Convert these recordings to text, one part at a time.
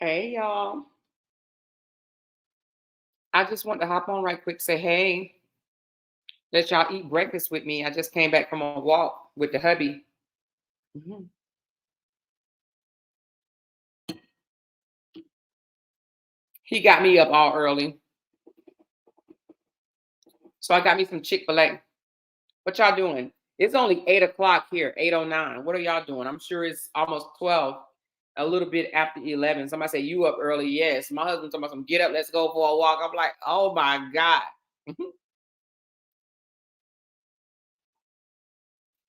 Hey y'all. I just want to hop on right quick, say hey, let y'all eat breakfast with me. I just came back from a walk with the hubby. Mhm. He got me up all early. So I got me some Chick-fil-A. What y'all doing? It's only 8 o'clock here, 8:09. What are y'all doing? I'm sure it's almost 12, a little bit after 11. Somebody say, you up early? Yes. My husband told me, get up, let's go for a walk. I'm like, oh my God.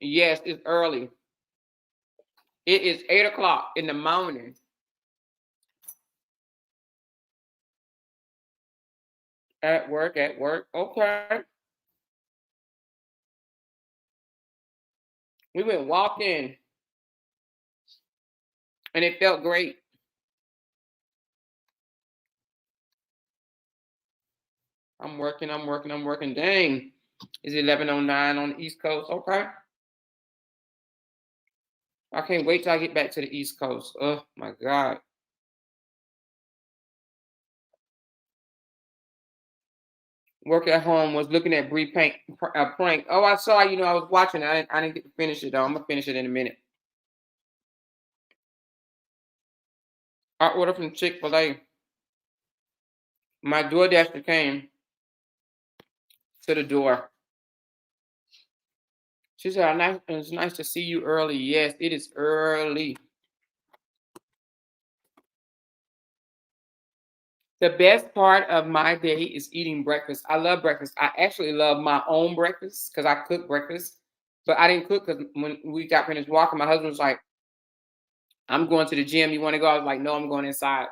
Yes, it's early. It is 8 o'clock in the morning. At work, at work. Okay. We went walking and it felt great. I'm working. Dang. It's 11:09 on the East Coast. Okay. I can't wait till I get back to the East Coast. Oh my God. Work at home was looking at Brie Prank, prank. Oh, I saw, I was watching. I didn't get to finish it though. I'm gonna finish it in a minute. I ordered from Chick-fil-A. My DoorDasher came to the door. She said, it's nice to see you early. Yes, it is early. The best part of my day is eating breakfast. I love breakfast. I actually love my own breakfast because I cook breakfast. But I didn't cook because when we got finished walking, my husband was like, I'm going to the gym. You want to go? I was like, no, I'm going inside.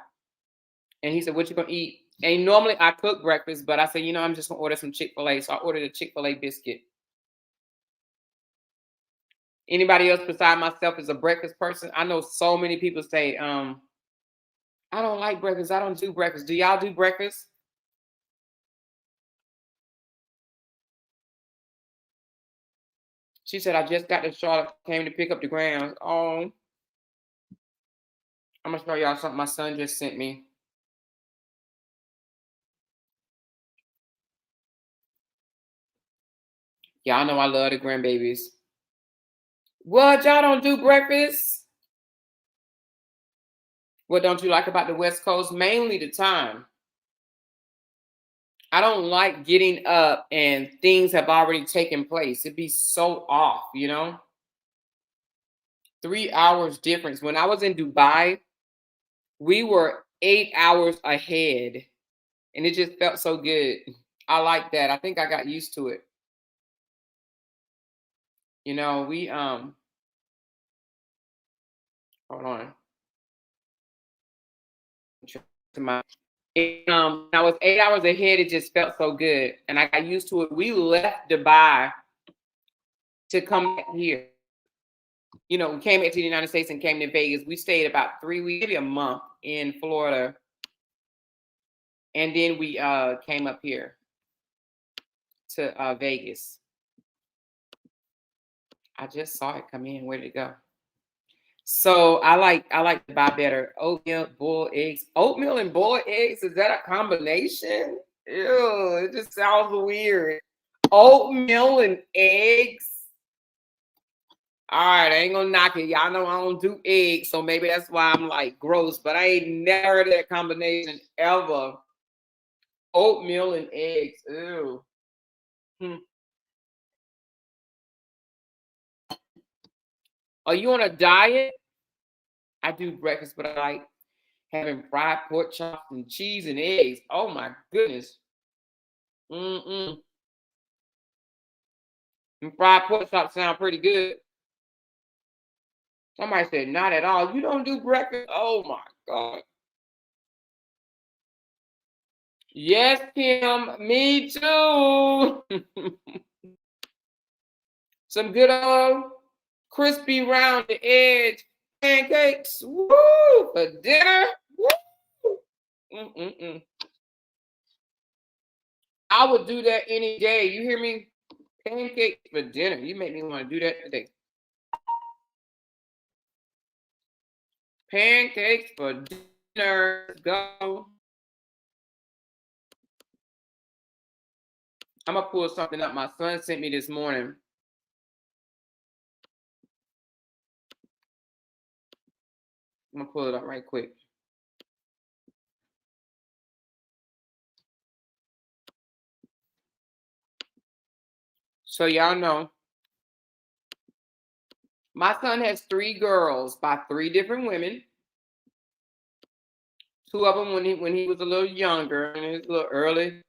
And he said, what you going to eat? And normally I cook breakfast, but I said, I'm just going to order some Chick-fil-A. So I ordered a Chick-fil-A biscuit. Anybody else beside myself is a breakfast person? I know so many people say, I don't like breakfast. I don't do breakfast. Do y'all do breakfast? She said, I just got to Charlotte, came to pick up the grounds. Oh, I'm gonna show y'all something my son just sent me. Y'all know I love the grandbabies. What, y'all don't do breakfast? What don't you like about the West Coast? Mainly the time. I don't like getting up and things have already taken place. It'd be so off. 3 hours difference. When I was in Dubai, we were 8 hours ahead. And it just felt so good. I like that. I think I got used to it. We hold on. To my I was 8 hours ahead, it just felt so good. And I got used to it. We left Dubai to come back here. We came back to the United States and came to Vegas. We stayed about 3 weeks, maybe a month in Florida. And then we came up here to Vegas. I just saw it come in. Where did it go? So I like to buy better oatmeal, boiled eggs. Oatmeal and boiled eggs, is that a combination? Ew, it just sounds weird. Oatmeal and eggs. All right, I ain't gonna knock it. Y'all know I don't do eggs, so maybe that's why I'm like gross. But I ain't never heard of that combination ever. Oatmeal and eggs. Ew. Hmm. Are you on a diet? I do breakfast, but I like having fried pork chops and cheese and eggs. Oh my goodness. Mm-mm. And fried pork chops sound pretty good. Somebody said, not at all. You don't do breakfast? Oh my God. Yes, Kim, me too. Some good old crispy round the edge pancakes. Woo! For dinner. Woo! Mm-mm-mm. I would do that any day. You hear me? Pancakes for dinner. You make me want to do that today. Pancakes for dinner. Let's go. I'm gonna pull something up my son sent me this morning. I'm gonna pull it up right quick. So y'all know, my son has 3 girls by 3 different women. 2 of them when he was a little younger, in his little early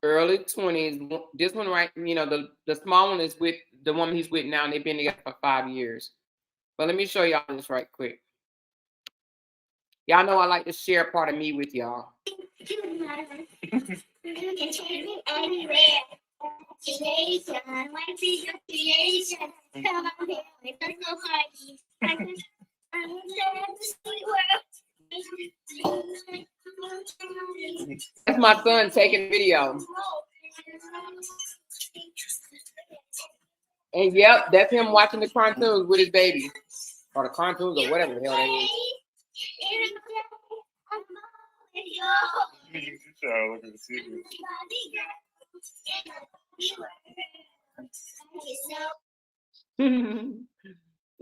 20s. This one, right, you know, the small one is with the woman he's with now, and they've been together for 5 years. But let me show y'all this right quick. Y'all know I like to share part of me with y'all. That's my son taking video. And yep, that's him watching the cartoons with his baby. Or the cartoons or whatever the hell that is.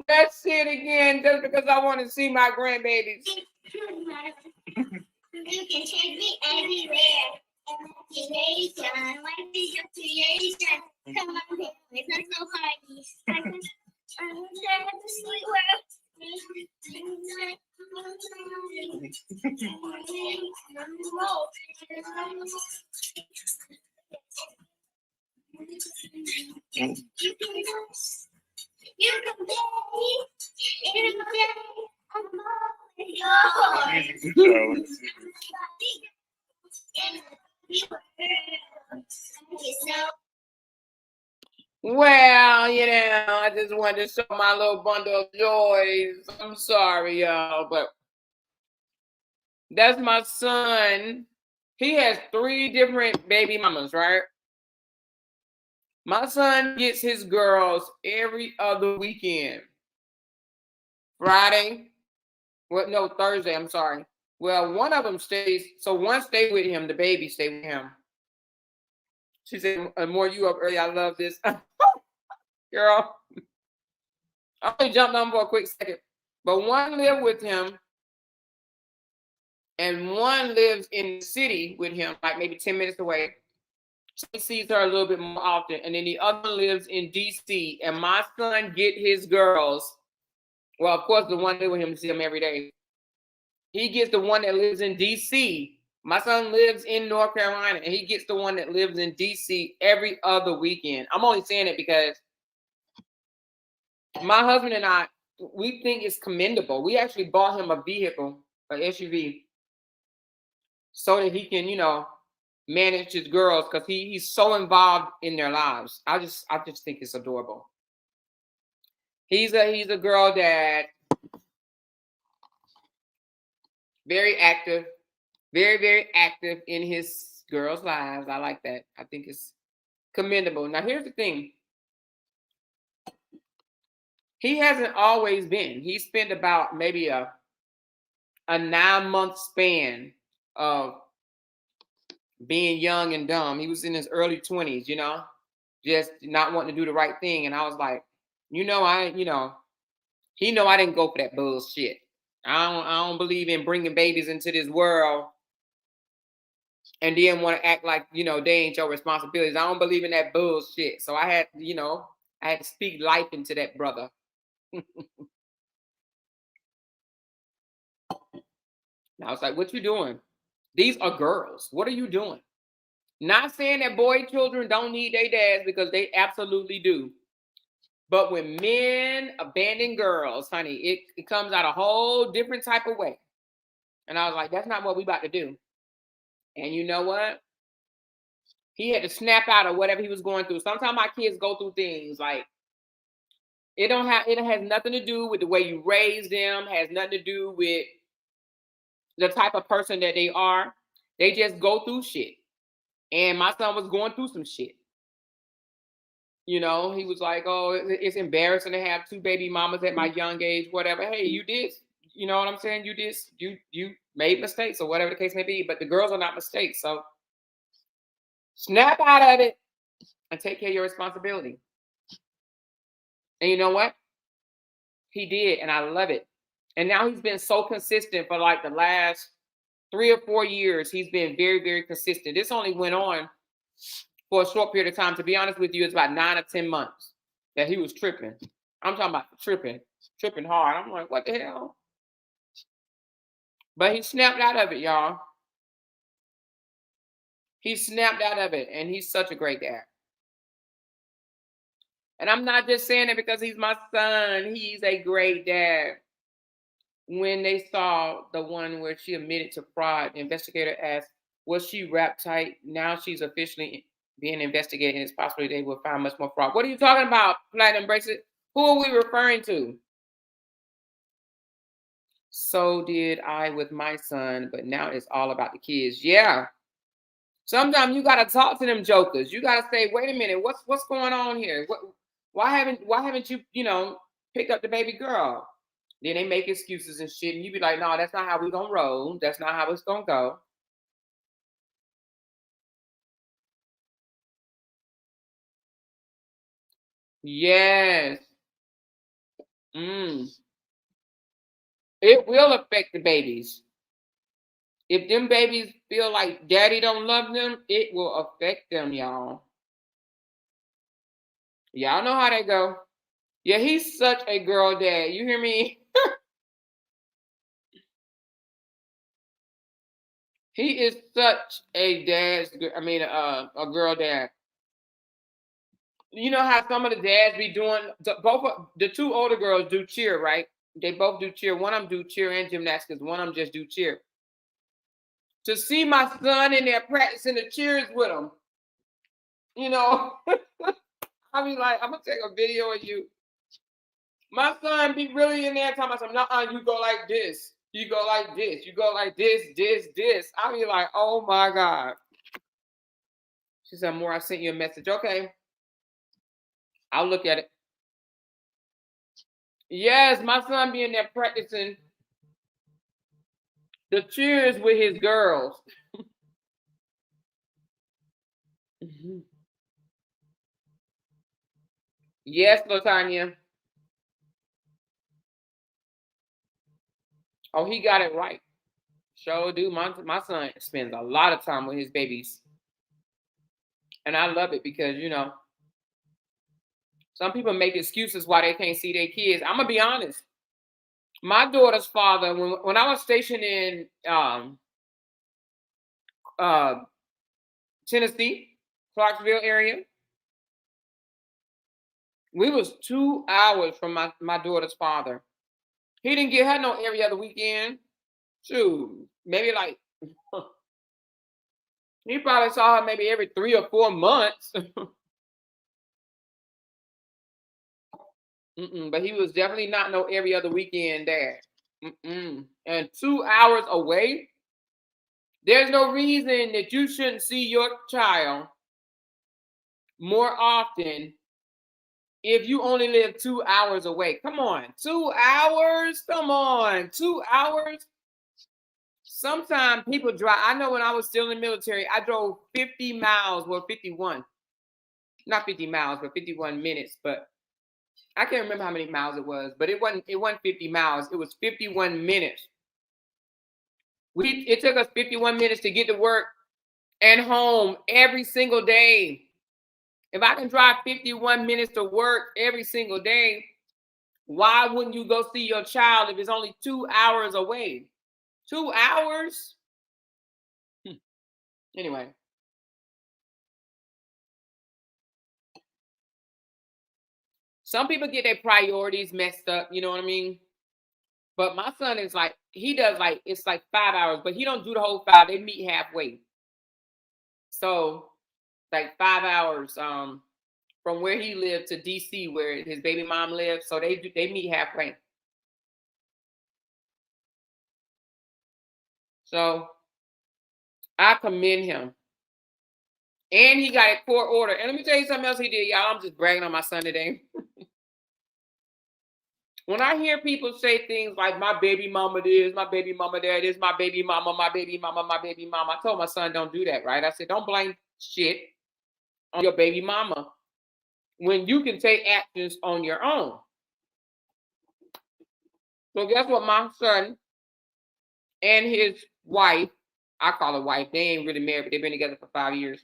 Let's see it again just because I want to see my grandbabies. You can take me anywhere. Come on, let's go parties. Well, you know, I just wanted to show my little bundle of joys. I'm sorry, y'all, but that's my son. He has 3 different baby mamas, right? My son gets his girls every other weekend. Friday. Well, no, Thursday, I'm sorry. Well, one of them stays, so one stay with him, the baby stay with him. She said, more you up early, I love this. Girl, I only jumped on for a quick second. But one lived with him, and one lives in the city with him, like maybe 10 minutes away. So he sees her a little bit more often. And then the other lives in DC. And my son get his girls. Well, of course, the one live with him, see him every day. He gets the one that lives in DC. My son lives in North Carolina, and he gets the one that lives in DC every other weekend. I'm only saying it because my husband and I, we think it's commendable. We actually bought him a vehicle, an SUV, so that he can, you know, manage his girls because he's so involved in their lives. I just think it's adorable. He's a girl dad, very active, very active in his girls' lives. I like that. I think it's commendable. Now, here's the thing. He hasn't always been. He spent about maybe a 9-month span of being young and dumb. He was in his early 20s, you know, just not wanting to do the right thing. And I was like, he know I didn't go for that bullshit. I don't believe in bringing babies into this world and then want to act like, you know, they ain't your responsibilities. I don't believe in that bullshit. So I had, you know, I had to speak life into that brother. I was like, what you doing? These are girls. What are you doing? Not saying that boy children don't need their dads, because they absolutely do. But when men abandon girls, honey, it comes out a whole different type of way. And I was like, that's not what we about to do. And you know what? He had to snap out of whatever he was going through. Sometimes my kids go through things like it has nothing to do with the way you raise them, has nothing to do with the type of person that they are. They just go through shit. And my son was going through some shit. You know, he was like, oh, it's embarrassing to have 2 baby mamas at my young age, whatever. Hey, you you know what I'm saying? You made mistakes or whatever the case may be, but the girls are not mistakes. So snap out of it and take care of your responsibility. And you know what? He did, and I love it. And now he's been so consistent for like the last 3 or 4 years. He's been very, very consistent. This only went on for a short period of time. To be honest with you, it's about 9 or 10 months that he was tripping. I'm talking about tripping hard. I'm like, what the hell? But he snapped out of it, y'all. He snapped out of it, and he's such a great dad. And I'm not just saying it because he's my son. He's a great dad. When they saw the one where she admitted to fraud, the investigator asked, was she wrapped tight? Now she's officially being investigated, and it's possible they will find much more fraud. What are you talking about, Platinum Bracelet? Who are we referring to? So did I with my son, but now it's all about the kids. Yeah. Sometimes you gotta talk to them jokers. You gotta say, wait a minute, what's going on here? Why haven't you, picked up the baby girl? Then they make excuses and shit, and you be like, no, that's not how we gonna roll. That's not how it's gonna go. Yes. Mm. It will affect the babies. If them babies feel like daddy don't love them, it will affect them, y'all. Y'all know how they go. Yeah, he's such a girl dad. You hear me? He is such a a girl dad. You know how some of the dads be doing, the two older girls do cheer, right? They both do cheer. One of them do cheer and gymnastics. One of them just do cheer. To see my son in there practicing the cheers with him, I mean, like, I'm gonna take a video of you. My son be really in there talking about some, no, you go like this. You go like this. You go like this. I be like, oh my God. She said, More, I sent you a message. Okay. I'll look at it. Yes, my son be in there practicing the cheers with his girls. Mhm. Yes, Latanya. Oh, he got it right. Sure do. My son spends a lot of time with his babies. And I love it because, some people make excuses why they can't see their kids. I'm gonna be honest. My daughter's father, when I was stationed in uh, Tennessee, Clarksville area, we was 2 hours from my daughter's father. He didn't get her no every other weekend. Shoot, maybe like he probably saw her maybe every 3 or 4 months. But he was definitely not no every other weekend dad. And 2 hours away, there's no reason that you shouldn't see your child more often if you only live 2 hours away. Come on, 2 hours? Come on, 2 hours? Sometimes people drive. I know when I was still in the military, I drove 50 miles, well, 51. Not 50 miles, but 51 minutes. But I can't remember how many miles it was, but it wasn't 50 miles. It was 51 minutes. It took us 51 minutes to get to work and home every single day. If I can drive 51 minutes to work every single day, why wouldn't you go see your child if it's only 2 hours away? 2 hours? Anyway. Some people get their priorities messed up, you know what I mean? But my son is like, he does like, it's like 5 hours, but he don't do the whole 5. They meet halfway. So like 5 hours from where he lived to DC where his baby mom lives. So they meet halfway. So I commend him. And he got a court order. And let me tell you something else he did, y'all. I'm just bragging on my son today. When I hear people say things like my baby mama this, my baby mama that, this my baby mama, my baby mama, my baby mama. I told my son, don't do that, right? I said, don't blame shit on your baby mama when you can take actions on your own. So guess what? My son and his wife, I call her wife, they ain't really married, but they've been together for 5 years.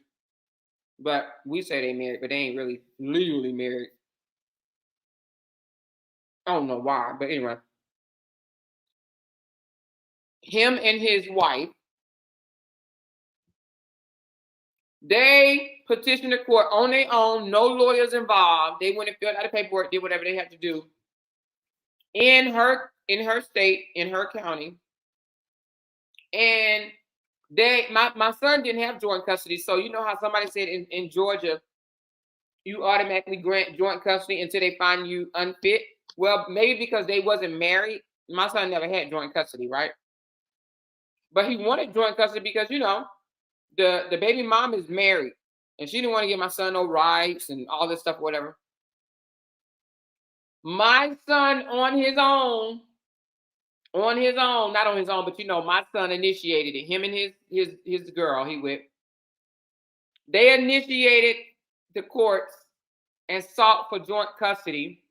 But we say they married, but they ain't really legally married. I don't know why, but anyway. Him and his wife, they petitioned the court on their own, no lawyers involved. They went and filled out the paperwork, did whatever they had to do in her state, in her county. And my son didn't have joint custody. So you know how somebody said in Georgia, you automatically grant joint custody until they find you unfit. Well, maybe because they wasn't married. My son never had joint custody, right? But he wanted joint custody because, you know, the baby mom is married and she didn't want to give my son no rights and all this stuff, whatever. My son on his own, not on his own, but you know, my son initiated it. Him and his girl he with. They initiated the courts and sought for joint custody.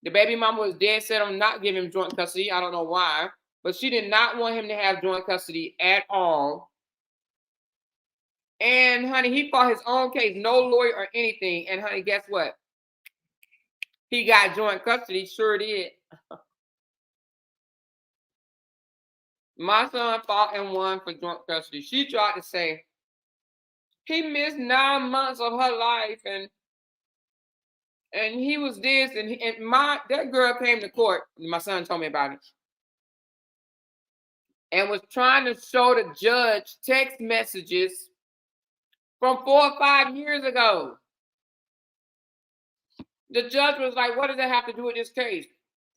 The baby mama was dead set on not giving him joint custody. I don't know why, but she did not want him to have joint custody at all. And honey, he fought his own case, no lawyer or anything. And honey, guess what? He got joint custody, sure did. My son fought and won for joint custody. She tried to say he missed 9 months of her life and he was this and that girl came to court. My son told me about it. And was trying to show the judge text messages from 4 or 5 years ago. The judge was like, what does that have to do with this case?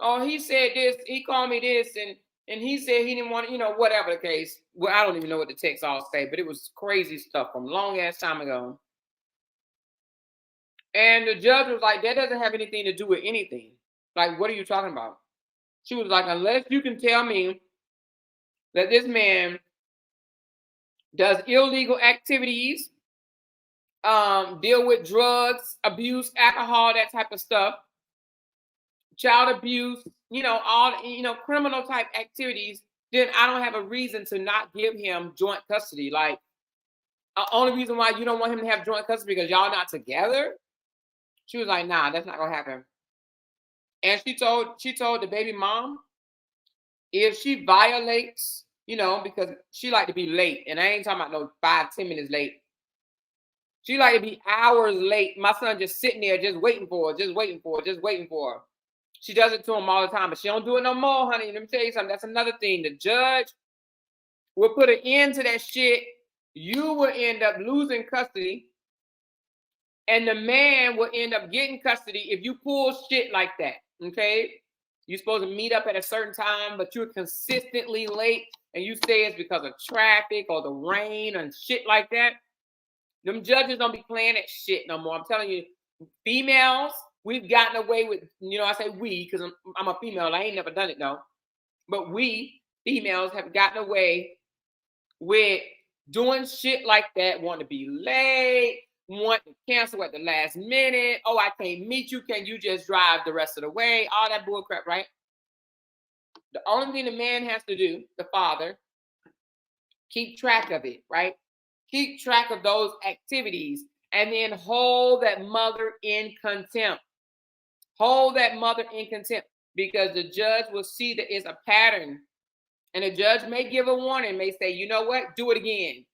Oh, he said this, he called me this, and he said he didn't want to, you know, whatever the case. Well, I don't even know what the text all say, but it was crazy stuff from long ass time ago. And the judge was like, that doesn't have anything to do with anything. Like, what are you talking about? She was like, unless you can tell me that this man does illegal activities, deal with drugs, abuse, alcohol, that type of stuff, child abuse, you know, all, you know, criminal type activities, then I don't have a reason to not give him joint custody. Like, the only reason why you don't want him to have joint custody because y'all not together. She was like, nah, that's not gonna happen. And she told the baby mom, if she violates, you know, because she like to be late, and I ain't talking about no 5-10 minutes late. She like to be hours late. My son just sitting there, just waiting for her, just waiting for her, just waiting for her. She does it to him all the time, but she don't do it no more, honey. Let me tell you something. That's another thing. The judge will put an end to that shit. You will end up losing custody, and the man will end up getting custody if you pull shit like that. Okay, you're supposed to meet up at a certain time, but you're consistently late, and you say it's because of traffic or the rain and shit like that. Them judges don't be playing that shit no more. I'm telling you, females, we've gotten away with, you know, I say we because I'm a female. I ain't never done it though. But we females have gotten away with doing shit like that, wanting to be late, wanting to cancel at the last minute. Oh, I can't meet you. Can you just drive the rest of the way? All that bull crap, right? The only thing the man has to do, the father, keep track of it, right? Keep track of those activities and then hold that mother in contempt. Hold that mother in contempt because the judge will see that it's a pattern. And the judge may give a warning, may say, you know what, do it again.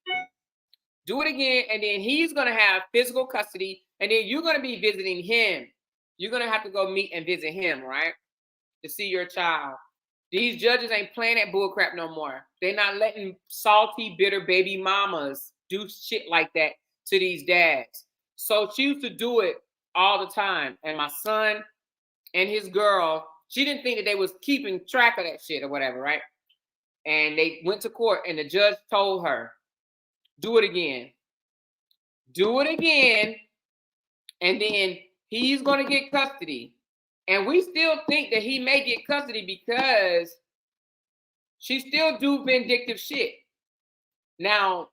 Do it again. And then he's going to have physical custody. And then you're going to be visiting him. You're going to have to go meet and visit him, right? To see your child. These judges ain't playing that bullcrap no more. They're not letting salty, bitter baby mamas do shit like that to these dads. So she used to do it all the time. And my son and his girl, she didn't think that they was keeping track of that shit or whatever, right? And they went to court and the judge told her, do it again. Do it again. And then he's going to get custody. And we still think that he may get custody because she still do vindictive shit. Now,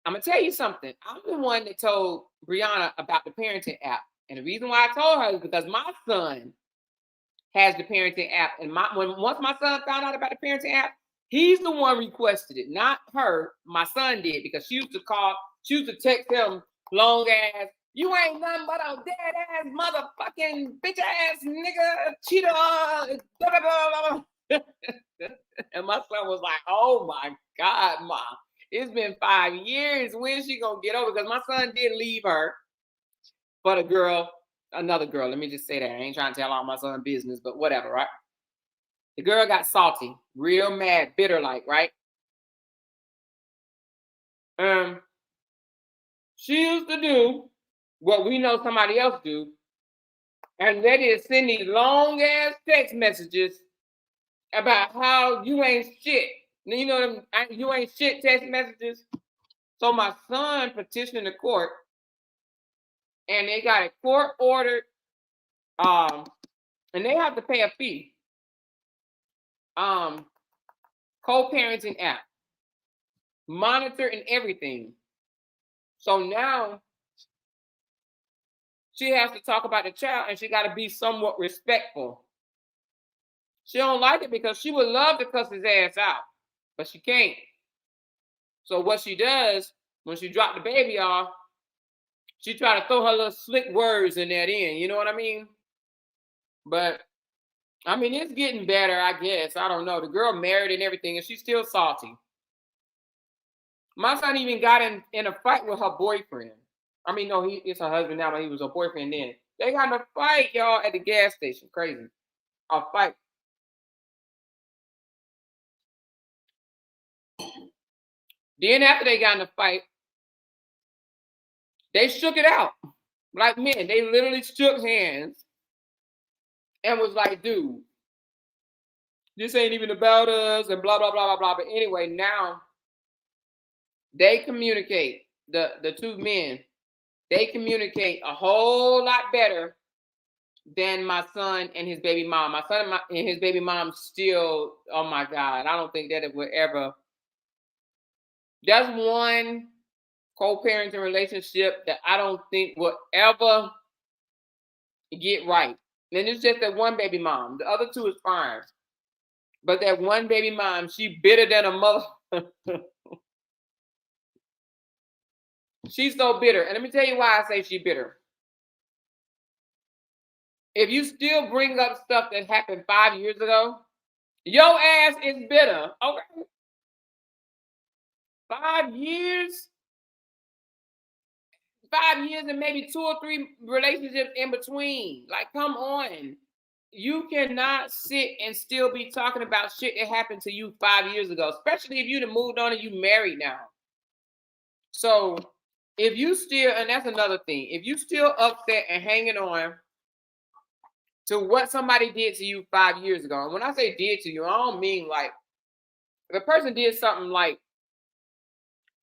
I'm gonna tell you something. I'm the one that told Brianna about the parenting app. And the reason why I told her is because my son has the parenting app. And once my son found out about the parenting app, he's the one requested it, not her. My son did, because she used to text him long ass, "You ain't nothing but a dead ass motherfucking bitch ass nigga cheater." Blah, blah, blah. And my son was like, "Oh my God, Ma. It's been 5 years. When's she gonna get over?" Because my son did leave her but another girl. Let me just say that. I ain't trying to tell all my son's business, but whatever, right? The girl got salty, real mad, bitter like, right? She used to do what we know somebody else do, and that is send these long ass text messages about how you ain't shit. You know them "you ain't shit" text messages. So my son petitioned the court, and they got it court ordered, and they have to pay a fee. Co-parenting app, monitor and everything. So now she has to talk about the child, and she got to be somewhat respectful. She don't like it because she would love to cuss his ass out, but she can't. So what she does when she dropped the baby off, she try to throw her little slick words in that end. You know what I mean? But I mean, it's getting better, I guess. I don't know. The girl married and everything, and she's still salty. My son even got in a fight with her boyfriend. I mean, no, it's her husband now, but he was a boyfriend then. They got in a fight, y'all, at the gas station. Crazy. A fight. Then after they got in a fight, they shook it out. Like men, they literally shook hands and was like, "Dude, this ain't even about us," and blah, blah, blah, blah, blah. But anyway, now they communicate. The two men, they communicate a whole lot better than my son and his baby mom. My son and his baby mom still, oh my God, I don't think that it would ever. That's one co-parenting relationship that I don't think will ever get right. And it's just that one baby mom. The other two is fine. But that one baby mom, she bitter than a mother. She's so bitter. And let me tell you why I say she bitter. If you still bring up stuff that happened 5 years ago, your ass is bitter. Okay. 5 years? 5 years and maybe 2 or 3 relationships in between. Like, come on. You cannot sit and still be talking about shit that happened to you 5 years ago, especially if you'd have moved on and you married now. So if you still, and that's another thing, if you still upset and hanging on to what somebody did to you 5 years ago, and when I say did to you, I don't mean like if a person did something like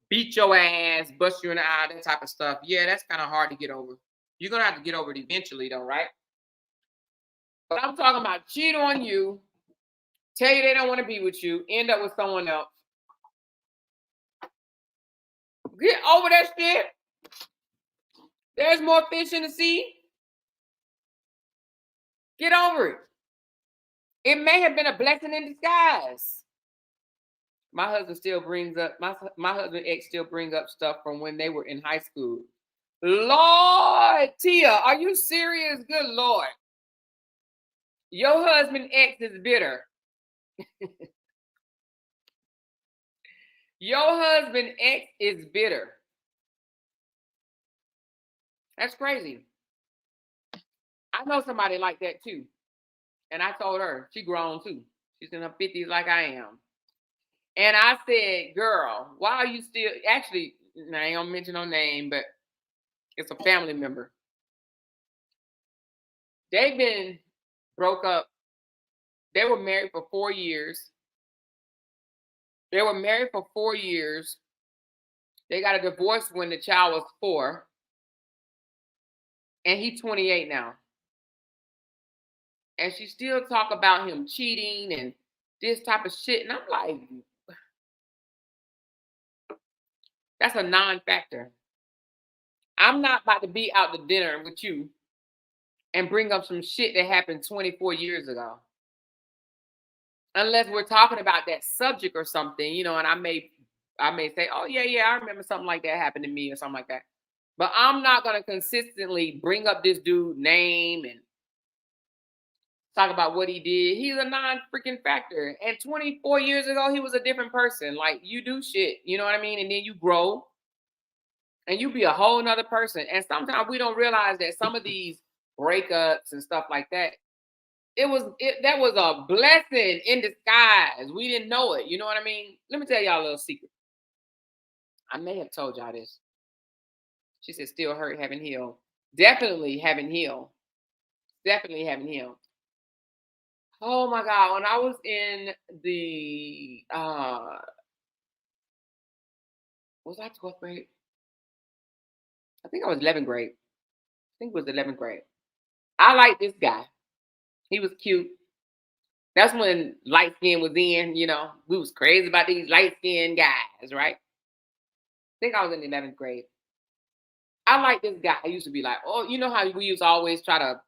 beat your ass, bust you in the eye, that type of stuff, yeah, that's kind of hard to get over. You're gonna have to get over it eventually, though, right? But I'm talking about cheat on you, tell you they don't want to be with you, end up with someone else. Get over that shit. There's more fish in the sea. Get over it. It may have been a blessing in disguise. My husband still brings up my husband ex still brings up stuff from when they were in high school. Lord, Tia, are you serious? Good Lord. Your husband ex is bitter. Your husband ex is bitter. That's crazy. I know somebody like that too. And I told her, she grown too. She's in her 50s like I am. And I said, girl, why are you still, actually, I ain't gonna mention no name, but it's a family member. They've been broke up. They were married for 4 years. They were married for 4 years. They got a divorce when the child was 4. And he's 28 now. And she still talk about him cheating and this type of shit. And I'm like, that's a non-factor. I'm not about to be out to dinner with you and bring up some shit that happened 24 years ago. Unless we're talking about that subject or something, and I may say, "Oh yeah, I remember something like that happened to me or something like that." But I'm not gonna consistently bring up this dude's name and talk about what he did. He's a non-freaking factor. And 24 years ago, he was a different person. Like, you do shit, you know what I mean? And then you grow and you be a whole nother person. And sometimes we don't realize that some of these breakups and stuff like that, that was a blessing in disguise. We didn't know it. You know what I mean? Let me tell y'all a little secret. I may have told y'all this. She said, still hurt, haven't healed. Definitely haven't healed. Definitely haven't healed. Oh my God. When I was in the was I 12th grade? I think I was 11th grade. I think it was 11th grade. I liked this guy. He was cute. That's when light skin was in, we was crazy about these light skinned guys, right? I think I was in the 11th grade. I like this guy. I used to be like, oh, you know how we used to always try to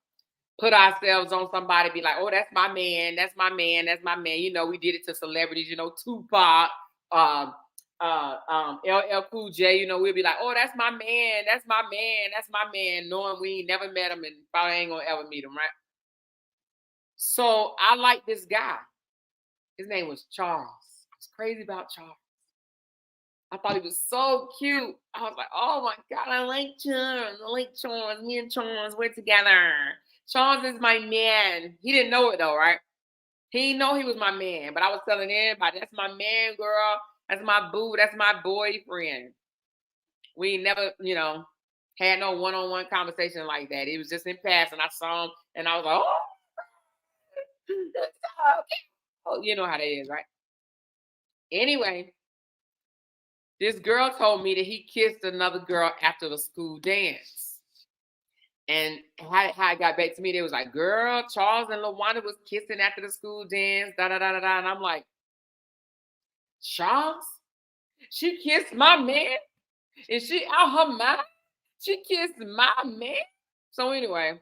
put ourselves on somebody, be like, oh, that's my man, that's my man, that's my man. We did it to celebrities, Tupac, um, LL Cool J, we'll be like, oh, that's my man, that's my man, that's my man, knowing we ain't never met him and probably ain't gonna ever meet him, right? So I like this guy. His name was Charles. I was crazy about Charles. I thought he was so cute. I was like, oh my God, I like Charles. I like Charles. Me and Charles, we're together. Charles is my man. He didn't know it though, right? He didn't know he was my man, but I was telling everybody, that's my man, girl. That's my boo. That's my boyfriend. We never, had no one-on-one conversation like that. It was just in passing. I saw him and I was like, oh, you know how that is, right? Anyway, this girl told me that he kissed another girl after the school dance. And how it got back to me, they was like, girl, Charles and LaWanda was kissing after the school dance, da da da da da. And I'm like, Charles? She kissed my man? Is she out her mind? She kissed my man? So anyway,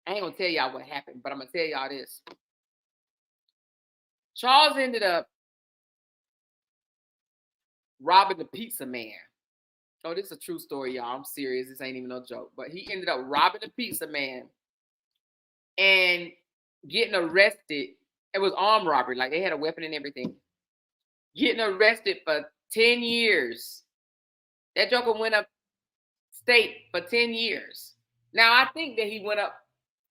I ain't gonna tell y'all what happened, but I'm gonna tell y'all this. Charles ended up robbing the pizza man. Oh, this is a true story, y'all. I'm serious. This ain't even no joke. But he ended up robbing the pizza man and getting arrested. It was armed robbery. Like, they had a weapon and everything. Getting arrested for 10 years. That joker went up state for 10 years. Now, I think that he went up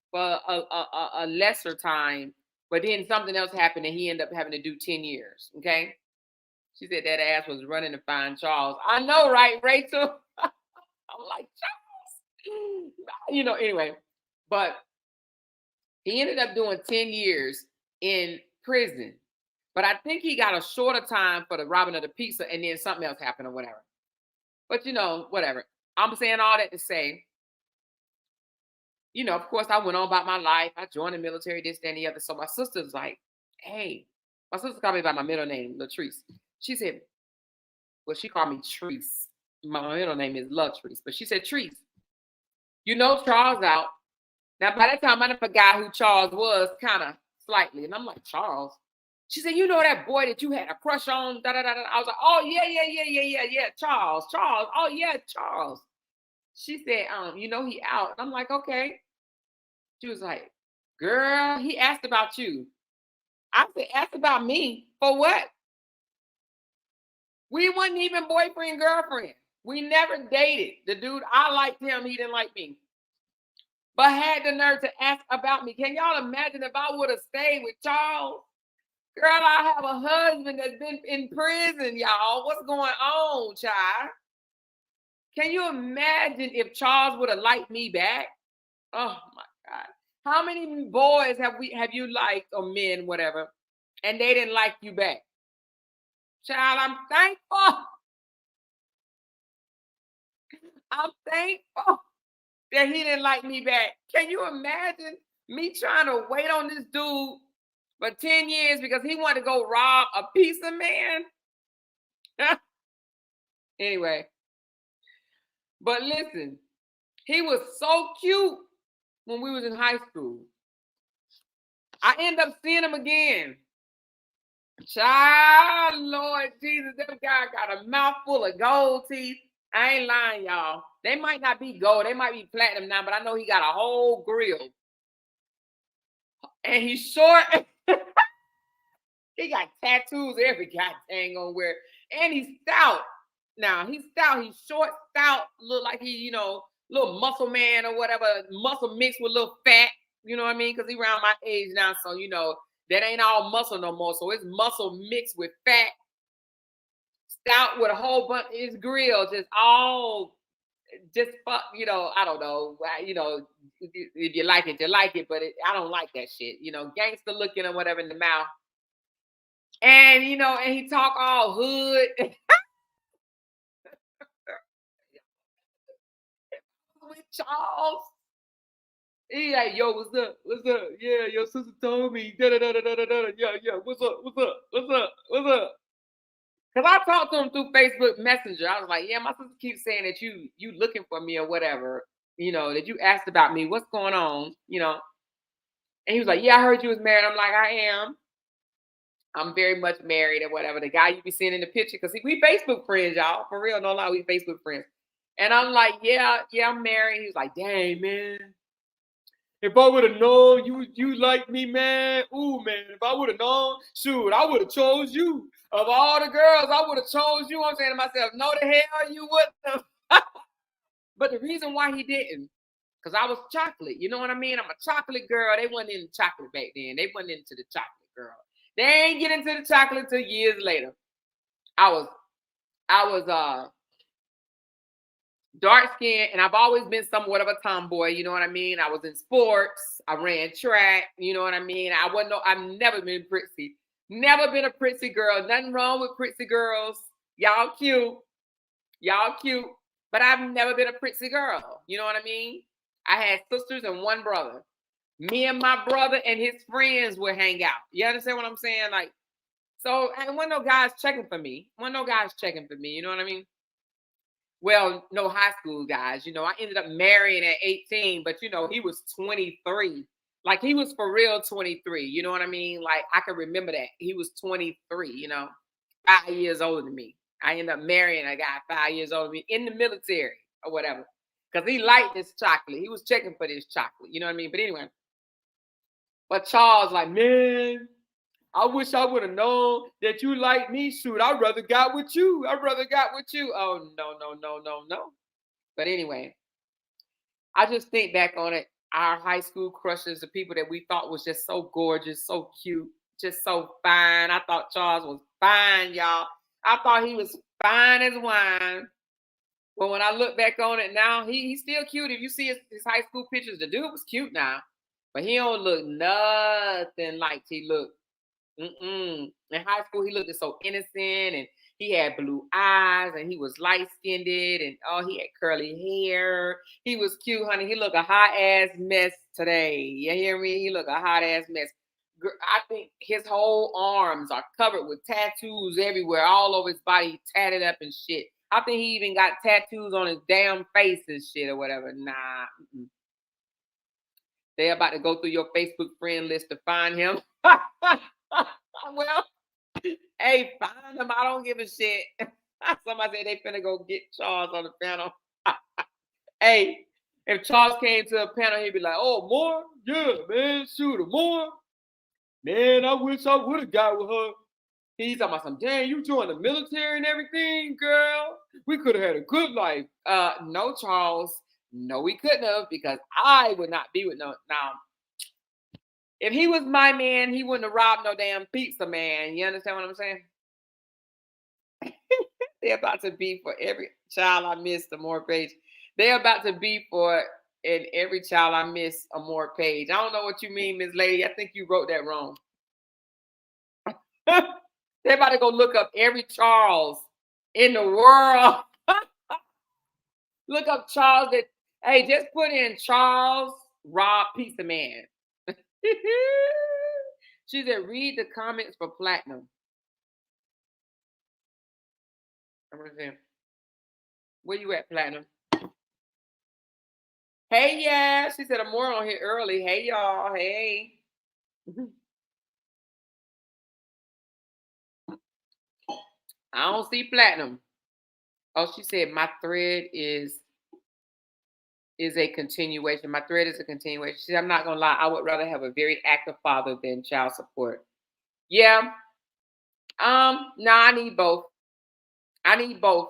for a lesser time, but then something else happened and he ended up having to do 10 years. Okay. She said that ass was running to find Charles. I know, right, Rachel? I'm like, Charles. Anyway. But he ended up doing 10 years in prison. But I think he got a shorter time for the robbing of the pizza and then something else happened or whatever. But, whatever. I'm saying all that to say, of course, I went on about my life. I joined the military, this, that, and the other. So my sister's like, hey, my sister called me by my middle name, Latrice. She said, well, she called me Treese. My middle name is Latrice. But she said, Treese, Charles out. Now, by that time, I done forgot who Charles was, kind of slightly. And I'm like, Charles? She said, that boy that you had a crush on? Da, da, da, da. I was like, oh, yeah, Charles. Oh, yeah, Charles. She said, he out. And I'm like, okay. She was like, girl, he asked about you. I said, asked about me? For what? We wasn't even boyfriend, girlfriend. We never dated. The dude, I liked him. He didn't like me. But had the nerve to ask about me. Can y'all imagine if I would have stayed with Charles? Girl, I have a husband that's been in prison, y'all. What's going on, child? Can you imagine if Charles would have liked me back? Oh my God. How many boys have you liked, or men, whatever, and they didn't like you back? Child, I'm thankful. I'm thankful that he didn't like me back. Can you imagine Me trying to wait on this dude for 10 years because he wanted to go rob a pizza man. Anyway, but listen, he was so cute when we was in high school. I end up seeing him again. Child, Lord Jesus, that guy got a mouthful of gold teeth. I ain't lying, y'all. They might not be gold, they might be platinum now, but I know he got a whole grill. And he's short. He got tattoos every goddamn on where. And he's stout. Now, he's stout. He's short, stout, look like he, little muscle man or whatever, muscle mixed with a little fat. You know what I mean? Because he's around my age now, so, that ain't all muscle no more. So it's muscle mixed with fat, stout with a whole bunch. His grill just fuck. I don't know. If you like it, you like it. But I don't like that shit. Gangster looking or whatever in the mouth. And and he talk all hood. With Charles. He like, yo, what's up? What's up? Yeah, your sister told me. Da da da da da da. Yeah. What's up? What's up? What's up? What's up? Because I talked to him through Facebook Messenger. I was like, yeah, my sister keeps saying that you looking for me or whatever. That you asked about me. What's going on? And he was like, yeah, I heard you was married. I'm like, I am. I'm very much married or whatever. The guy you be seeing in the picture, because we Facebook friends, y'all. For real, no lie, we Facebook friends. And I'm like, yeah, I'm married. He was like, dang, man. If I would have known you like me, man. Ooh, man. If I would have known, shoot, I would have chose you. Of all the girls, I would have chose you. I'm saying to myself, no, the hell you wouldn't have. But the reason why he didn't, because I was chocolate. You know what I mean? I'm a chocolate girl. They wasn't into chocolate back then. They wasn't into the chocolate girl. They ain't get into the chocolate until years later. I was dark skinned, and I've always been somewhat of a tomboy. You know what I mean? I was in sports. I ran track. You know what I mean? I've never been prissy. Never been a prissy girl. Nothing wrong with prissy girls. Y'all cute. But I've never been a prissy girl. You know what I mean? I had sisters and one brother. Me and my brother and his friends would hang out. You understand what I'm saying? Like, so, and one no guys checking for me. You know what I mean? Well, no high school guys. I ended up marrying at 18, but he was 23. Like, he was for real 23. You know what I mean? Like, I can remember that. He was 23, 5 years older than me. I ended up marrying a guy 5 years older than me in the military or whatever. Because he liked this chocolate. He was checking for this chocolate. You know what I mean? But anyway. But Charles, like, man, I wish I would have known that you like me. Shoot, I'd rather got with you. Oh, no. But anyway, I just think back on it. Our high school crushes, the people that we thought was just so gorgeous, so cute, just so fine. I thought Charles was fine, y'all. I thought he was fine as wine. But when I look back on it now, he's still cute. If you see his high school pictures, the dude was cute now. But he don't look nothing like he looked. In high school, he looked so innocent, and he had blue eyes, and he was light-skinned, and he had curly hair. He was cute, honey. He looked a hot-ass mess today. You hear me? He looked a hot-ass mess. I think his whole arms are covered with tattoos everywhere, all over his body, tatted up and shit. I think he even got tattoos on his damn face and shit or whatever. Nah. They're about to go through your Facebook friend list to find him. Well, hey, find him. I don't give a shit. Somebody said they finna go get Charles on the panel. Hey, if Charles came to a panel, he'd be like, oh, more? Yeah, man, shoot, more? Man, I wish I would have got with her. He's talking about some, dang, you joined the military and everything, girl. We could have had a good life. No, Charles. No, we couldn't have, because I would not be with no. Now, if he was my man, he wouldn't have robbed no damn pizza man. You understand what I'm saying? They're about to be for every child I miss, Amore Page. They're about to be for in every child I miss, Amore Page. I don't know what you mean, Miss Lady. I think you wrote that wrong. They're about to go look up every Charles in the world. Look up Charles. Hey, just put in Charles Rob Pizza Man. She said, read the comments for Platinum. I'm gonna say, where you at, Platinum? Hey, yeah. She said, I'm more on here early. Hey, y'all. Hey. I don't see Platinum. Oh, she said, my thread is a continuation. My thread is a continuation. She said, I'm not gonna lie, I would rather have a very active father than child support. Yeah. No, I need both. I need both.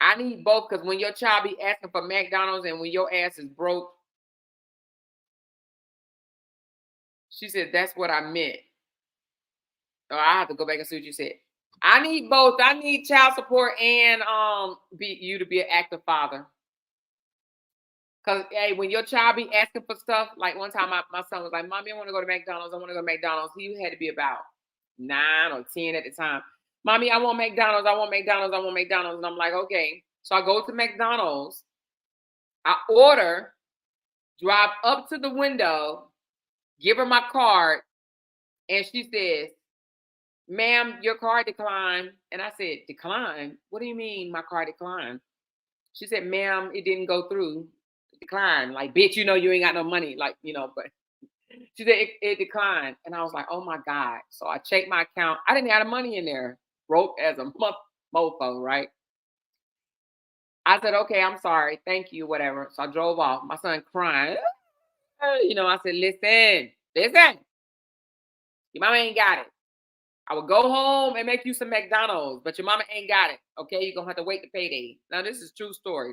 I need both because when your child be asking for McDonald's and when your ass is broke, she said that's what I meant. Oh, I have to go back and see what you said. I need both. I need child support and be you to be an active father. Cause hey, when your child be asking for stuff, like one time my son was like, Mommy, I want to go to McDonald's. I want to go to McDonald's. He had to be about 9 or 10 at the time. Mommy, I want McDonald's. I want McDonald's. I want McDonald's. And I'm like, okay. So I go to McDonald's. I order, drive up to the window, give her my card, and she says, ma'am, your card declined. And I said, decline? What do you mean my card declined? She said, ma'am, it didn't go through. Decline. Like, bitch, you know you ain't got no money. Like, but she said it declined. And I was like, oh my God. So I checked my account. I didn't have the money in there. Broke as a mofo, right? I said, okay, I'm sorry. Thank you, whatever. So I drove off. My son crying. I said, listen. Your mama ain't got it. I would go home and make you some McDonald's, but your mama ain't got it. Okay, you're gonna have to wait the payday. Now, this is true story.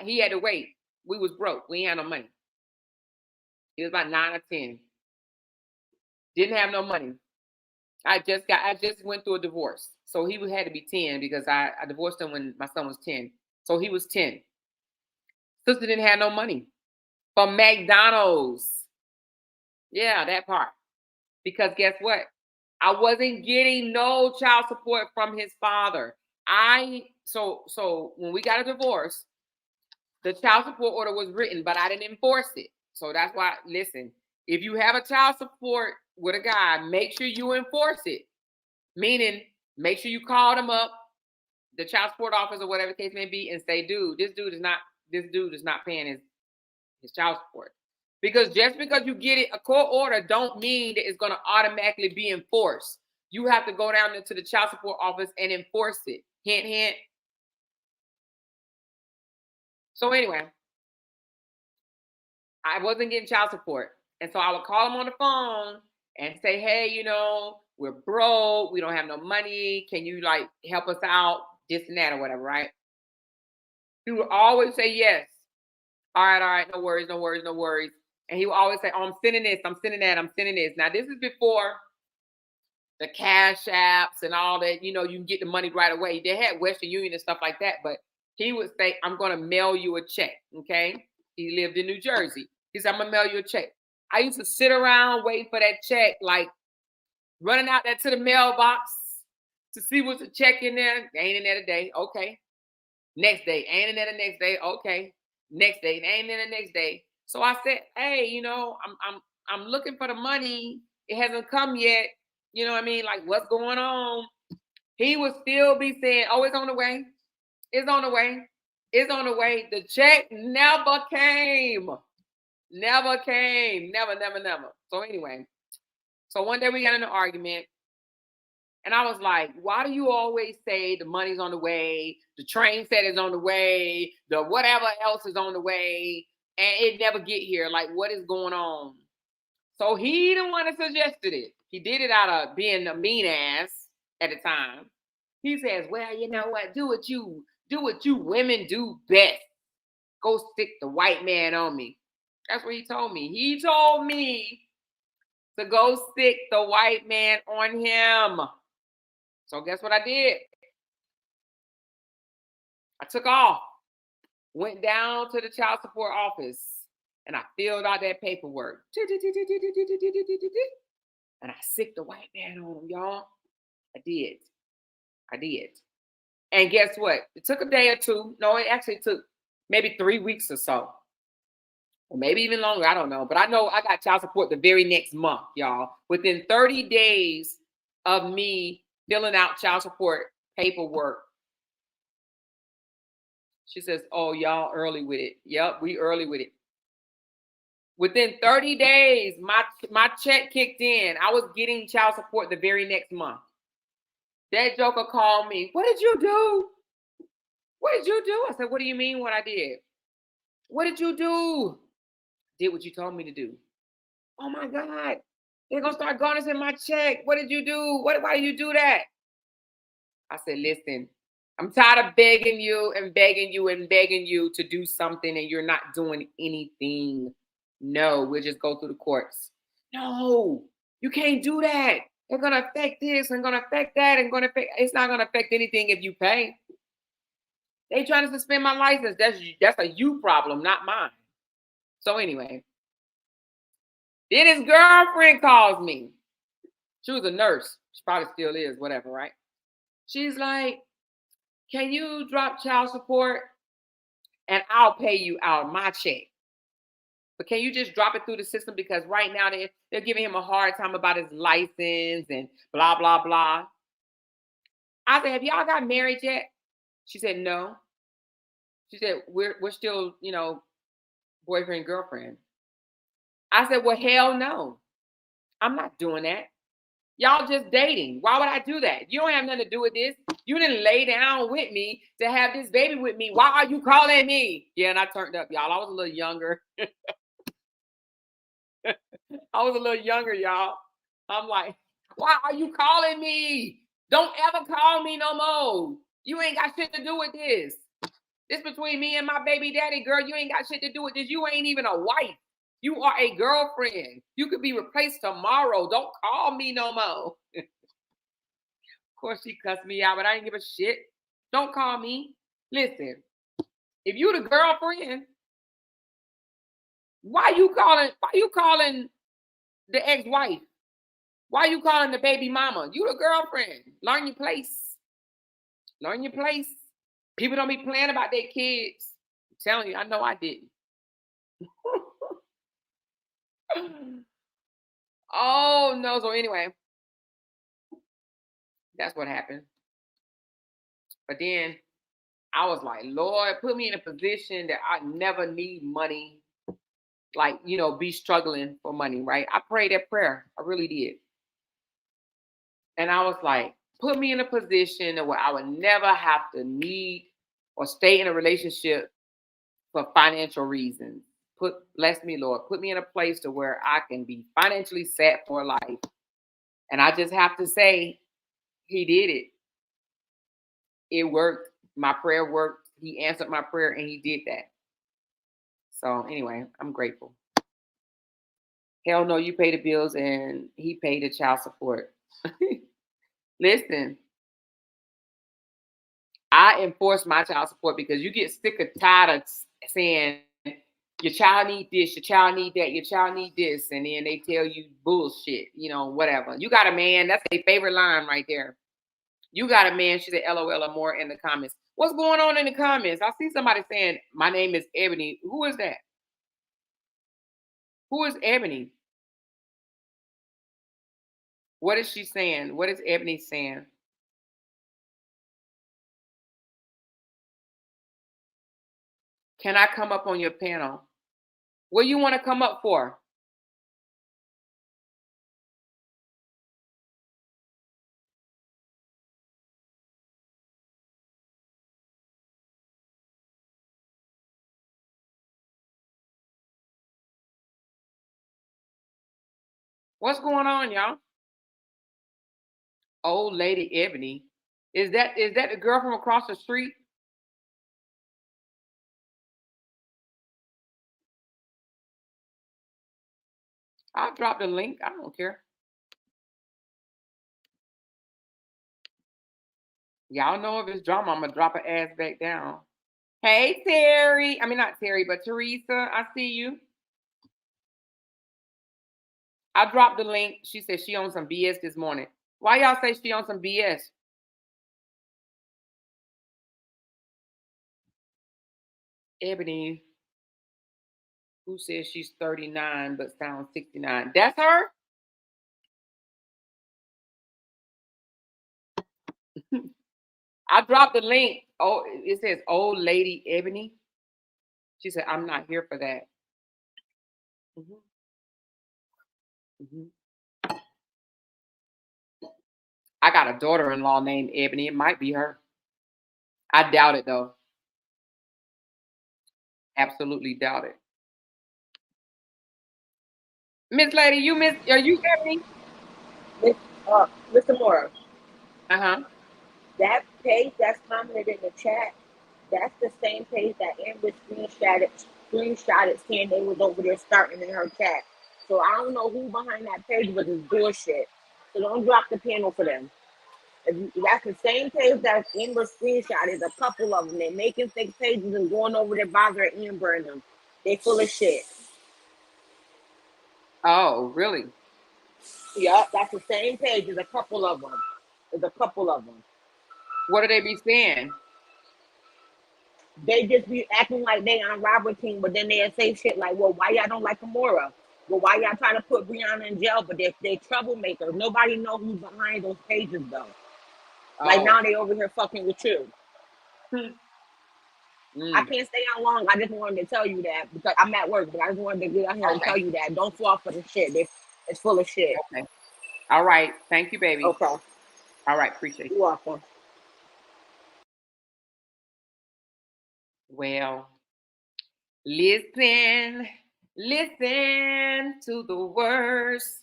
He had to wait. We was broke. We ain't had no money. He was about 9 or 10. Didn't have no money. I just went through a divorce. So he had to be 10 because I divorced him when my son was 10. So he was 10. Sister didn't have no money for McDonald's. Yeah, that part. Because guess what? I wasn't getting no child support from his father. So when we got a divorce, the child support order was written, but I didn't enforce it. So that's why, listen, if you have a child support with a guy, make sure you enforce it. Meaning, make sure you call them up, the child support office or whatever the case may be, and say, dude, this dude is not paying his child support. Because just because you get it, a court order don't mean that it's going to automatically be enforced. You have to go down into the child support office and enforce it. Hint, hint. So anyway, I wasn't getting child support. And so I would call him on the phone and say, hey, we're broke. We don't have no money. Can you help us out? This and that or whatever, right? He would always say yes. All right. No worries. And he would always say, oh, I'm sending this. I'm sending that. I'm sending this. Now, this is before the cash apps and all that. You can get the money right away. They had Western Union and stuff like that. But he would say, I'm going to mail you a check. Okay. He lived in New Jersey. He said, I'm going to mail you a check. I used to sit around waiting for that check, running out there to the mailbox to see what's the check in there. Ain't in there today. Okay. Next day. Ain't in there the next day. Okay. Next day. Ain't in there the next day. So I said, hey, I'm looking for the money. It hasn't come yet. You know what I mean? Like, what's going on? He would still be saying, oh, it's on the way. It's on the way. It's on the way. The check never came. Never came. Never. So anyway, so one day we got in an argument. And I was like, why do you always say the money's on the way, the train set is on the way, the whatever else is on the way, and it never get here? Like, what is going on? So he the one that suggested it. He did it out of being a mean ass at the time. He says, well, you know what? Do what you women do best. Go stick the white man on me. That's what he told me. He told me to go stick the white man on him. So guess what I did? I took off, went down to the child support office, and I filled out that paperwork. And I sicked the white man on him, y'all. I did. And guess what? It took a day or two. No, it actually took maybe 3 weeks or so. or maybe even longer. I don't know. But I know I got child support the very next month, y'all. Within 30 days of me filling out child support paperwork, she says, "Oh, y'all early with it." Yep, we early with it. Within 30 days, my check kicked in. I was getting child support the very next month. That joker called me. What did you do? What did you do? I said, what do you mean what I did? What did you do? Did what you told me to do. Oh my God. They're gonna start garnishing my check. What did you do? Why did you do that? I said, listen, I'm tired of begging you and begging you and begging you to do something and you're not doing anything. No, we'll just go through the courts. No, you can't do that. They're gonna affect this and gonna affect that and gonna affect. It's not gonna affect anything if you pay. They trying to suspend my license. That's a you problem, not mine. So anyway, then his girlfriend calls me. She was a nurse. She probably still is, whatever, right? She's like, can you drop child support and I'll pay you out of my check? But can you just drop it through the system? Because right now they're giving him a hard time about his license and blah, blah, blah. I said, have y'all got married yet? She said, no. She said, we're still, boyfriend, girlfriend. I said, well, hell no. I'm not doing that. Y'all just dating. Why would I do that? You don't have nothing to do with this. You didn't lay down with me to have this baby with me. Why are you calling me? Yeah, and I turned up, y'all. I was a little younger. I was a little younger, y'all. I'm like, why are you calling me? Don't ever call me no more. You ain't got shit to do with this. This between me and my baby daddy, girl. You ain't got shit to do with this. You ain't even a wife. You are a girlfriend. You could be replaced tomorrow. Don't call me no more. Of course, she cussed me out, but I didn't give a shit. Don't call me. Listen, if you the girlfriend, why you calling the ex-wife? Why you calling the baby mama? You the girlfriend. Learn your place. Learn your place. People don't be playing about their kids. I'm telling you, I know I didn't. Oh no. So anyway, that's what happened. But then I was like, Lord, put me in a position that I never need money, like, be struggling for money, right? I prayed that prayer. I really did. And I was like, put me in a position where I would never have to need or stay in a relationship for financial reasons. Bless me, Lord. Put me in a place to where I can be financially set for life. And I just have to say, he did it. It worked. My prayer worked. He answered my prayer and he did that. So anyway, I'm grateful. Hell no, you pay the bills and he paid the child support. Listen, I enforce my child support because you get sick of tired of saying your child need this, your child need that, your child need this, and then they tell you bullshit, whatever. You got a man, that's a favorite line right there. You got a man, she said LOL or more in the comments. What's going on in the comments? I see somebody saying, my name is Ebony. Who is that? Who is Ebony? What is she saying? What is Ebony saying? Can I come up on your panel? What do you want to come up for? What's going on, y'all? Old lady Ebony. Is that the girl from across the street? I'll drop the link. I don't care. Y'all know if it's drama, I'm gonna drop her ass back down. Hey Terry. I mean not Terry, but Teresa. I see you. I dropped the link. She said she on some BS this morning. Why y'all say she on some BS? Ebony, Who says she's 39 but sounds 69? That's her? I dropped the link. Oh, it says old lady Ebony. She said, I'm not here for that. Mhm, mhm. I got a daughter-in-law named Ebony. It might be her. I doubt it though. Absolutely doubt it. Miss Lady, you miss are you Ebony? Miss, Mr. Moore, Uh-huh. that page that's commented in the chat, that's the same page that Amber screenshotted saying they was over there starting in her chat. So I don't know who behind that page, but it's bullshit. So don't drop the panel for them. That's the same page that Amber screenshotted. A couple of them. They're making fake pages and going over there bothering Amber and them. They full of shit. Oh, really? Yup, that's the same page. There's a couple of them. There's a couple of them. What do they be saying? They just be acting like they on Robert team, but then they'll say shit like, well, why y'all don't like Amora? Well, why y'all trying to put Brianna in jail? But they troublemakers. Nobody know who's behind those pages though. Like Oh. now they over here fucking with you. I Mm, can't stay on long. I just wanted to tell you that because I'm at work, but I just wanted to get out here and okay. tell you that. Don't fall for the shit. It's full of shit. Okay. All right. Thank you, baby. Okay. All right. Appreciate You're you. welcome. Well, listen, listen to the words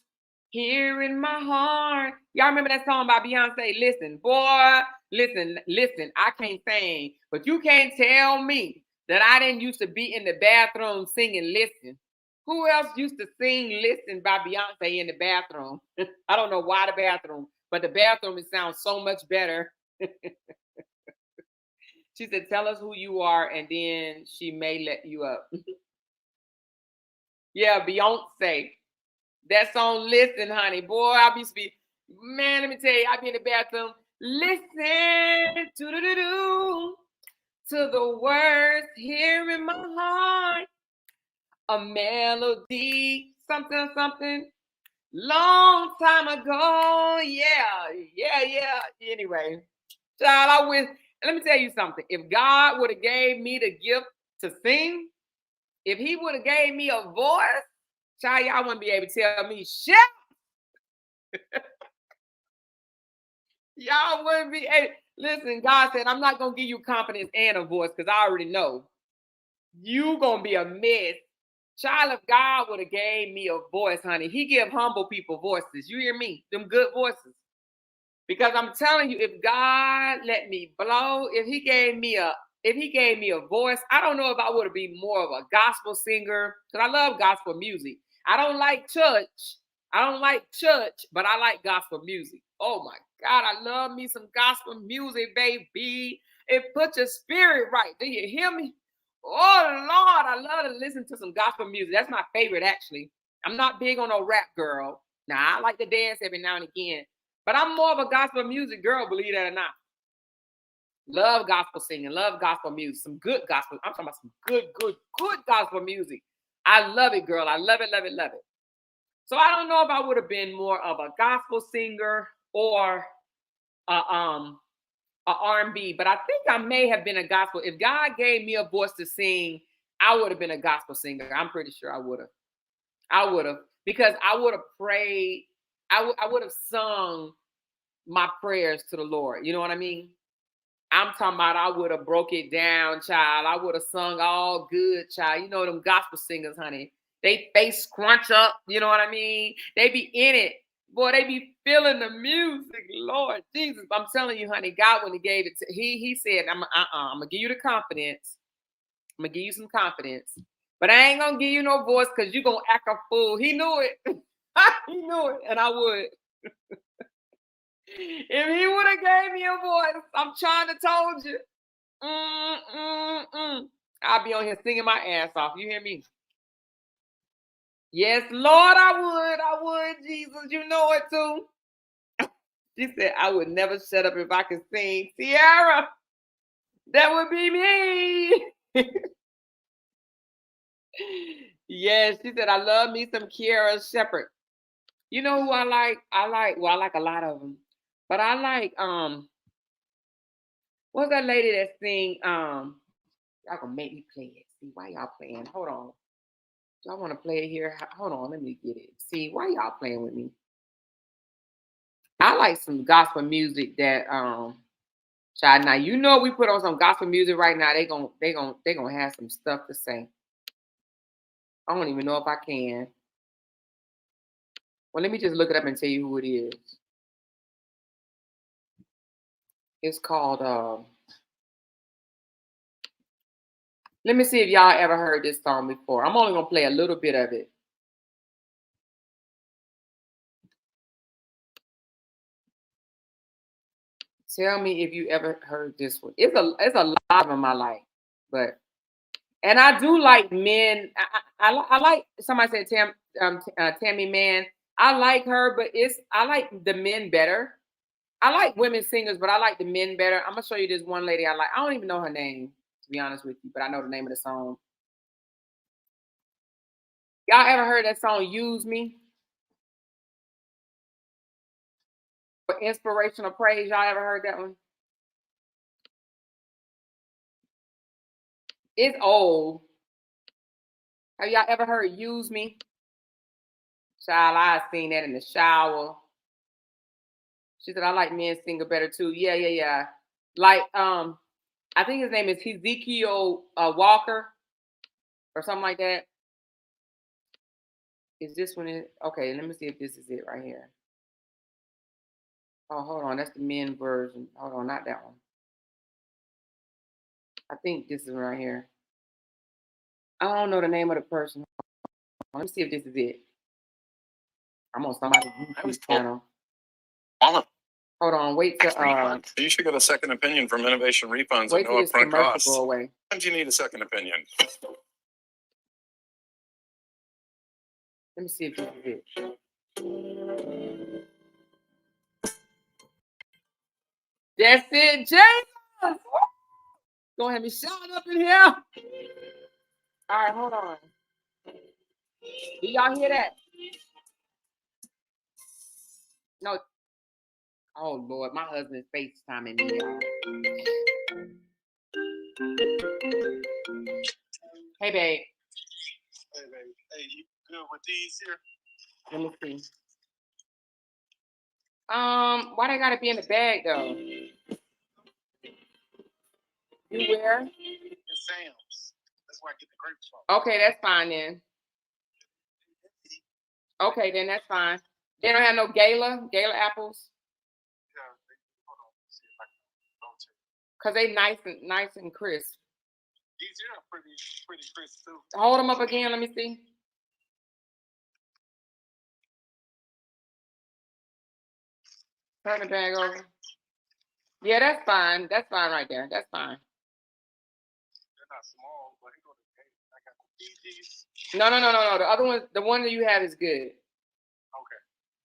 here in my heart. Y'all remember that song by Beyonce? Listen, boy, listen, listen. I can't sing, but you can't tell me that I didn't used to be in the bathroom singing Listen. Who else used to sing Listen by Beyonce in the bathroom? I don't know why the bathroom, but the bathroom it sounds so much better. She said, tell us who you are, and then she may let you up. Yeah, Beyonce. That song, Listen, honey. Boy, I used to be, man, let me tell you, I be in the bathroom. Listen to the words here in my heart. A melody, something, something. Long time ago. Yeah, yeah, yeah. Anyway, child, I wish, let me tell you something. If God would have gave me the gift to sing, if he would have gave me a voice, child, y'all wouldn't be able to tell me shit. Y'all wouldn't be able. Listen, God said, I'm not gonna give you confidence and a voice because I already know you gonna be a mess. Child of God would have gave me a voice, honey. He give humble people voices. You hear me? Them good voices. Because I'm telling you, if God let me blow, if he gave me a voice, I don't know if I would have been more of a gospel singer because I love gospel music. I don't like church. I don't like church, but I like gospel music. Oh my God, I love me some gospel music, baby. It puts your spirit right. Do you hear me? Oh Lord, I love to listen to some gospel music. That's my favorite, actually. I'm not big on no rap girl. Now I like to dance every now and again, but I'm more of a gospel music girl, believe that or not. Love gospel singing, love gospel music, some good gospel. I'm talking about some good gospel music. I love it, girl. I love it, love it, love it. So I don't know if I would have been more of a gospel singer or a R&B, but I think I may have been a gospel. If God gave me a voice to sing, I would have been a gospel singer. I'm pretty sure I would have. I would have because I would have prayed. I would have sung my prayers to the Lord. You know what I mean? I'm talking about I would have broke it down, child. I would have sung all good, child. You know them gospel singers, honey. They face scrunch up, you know what I mean? They be in it. Boy, they be feeling the music, Lord Jesus. I'm telling you, honey, God when he gave it to he said, I'm gonna give you the confidence. I'm gonna give you some confidence. But I ain't gonna give you no voice because you're gonna act a fool. He knew it. He knew it, and I would. If he would have gave me a voice, I'm trying to told you. I'll be on here singing my ass off. You hear me? Yes, Lord, I would, Jesus. You know it too. She said, I would never shut up if I could sing. Sierra, that would be me. Yes, she said I love me some Kiara Shepherd. You know who I like? Well, I like a lot of them, but I like what's that lady that sing y'all gonna make me play it. See why y'all playing? Hold on. Y'all want to play it here? Hold on, let me get it. See why y'all playing with me? I like some gospel music that child. Now you know we put on some gospel music right now. They gonna have some stuff to say. I don't even know if I can. Well, let me just look it up and tell you who it is. It's called let me see if y'all ever heard this song before. I'm only gonna play a little bit of it. Tell me if you ever heard this one. It's a lot of them I like, but and I do like men. I like somebody said Tammy Man. I like her, but I like the men better. I like women singers, but I like the men better. I'm gonna show you this one lady I like. I don't even know her name, to be honest with you, but I know the name of the song. Y'all ever heard that song "Use Me" for inspirational praise? Y'all ever heard that one? It's old. Have y'all ever heard "Use Me"? Child, I seen that in the shower. She said, I like men singer better too. Yeah. Like, I think his name is Ezekiel Walker or something like that. Is this one it? Okay, let me see if this is it right here. Oh, hold on. That's the men version. Hold on, not that one. I think this is right here. I don't know the name of the person. Let me see if this is it. I'm on somebody's YouTube channel. Hold on, wait till you should get a second opinion from Innovation Refunds wait at till no this upfront commercial costs. go away. Sometimes you need a second opinion. Let me see if this is it. That's it, Jesus. Go ahead and shout up in here. All right, hold on. Do y'all hear that? No. Oh Lord, my husband's FaceTiming me, y'all. Hey, babe. Hey, baby. Hey, you good with these here? Let me see. Why they gotta be in the bag though? You where? It's Sam's. That's where I get the grapes from. Okay, that's fine then. Okay, then that's fine. They don't have no Gala apples? Yeah, hold on. See if I can rotate. Cause they nice and crisp. These here are pretty crisp too. Hold them up again. Let me see. Turn the bag over. Yeah, that's fine. That's fine right there. That's fine. They're not small, but I got the PGs. No. The other one, the one that you have is good. Okay. All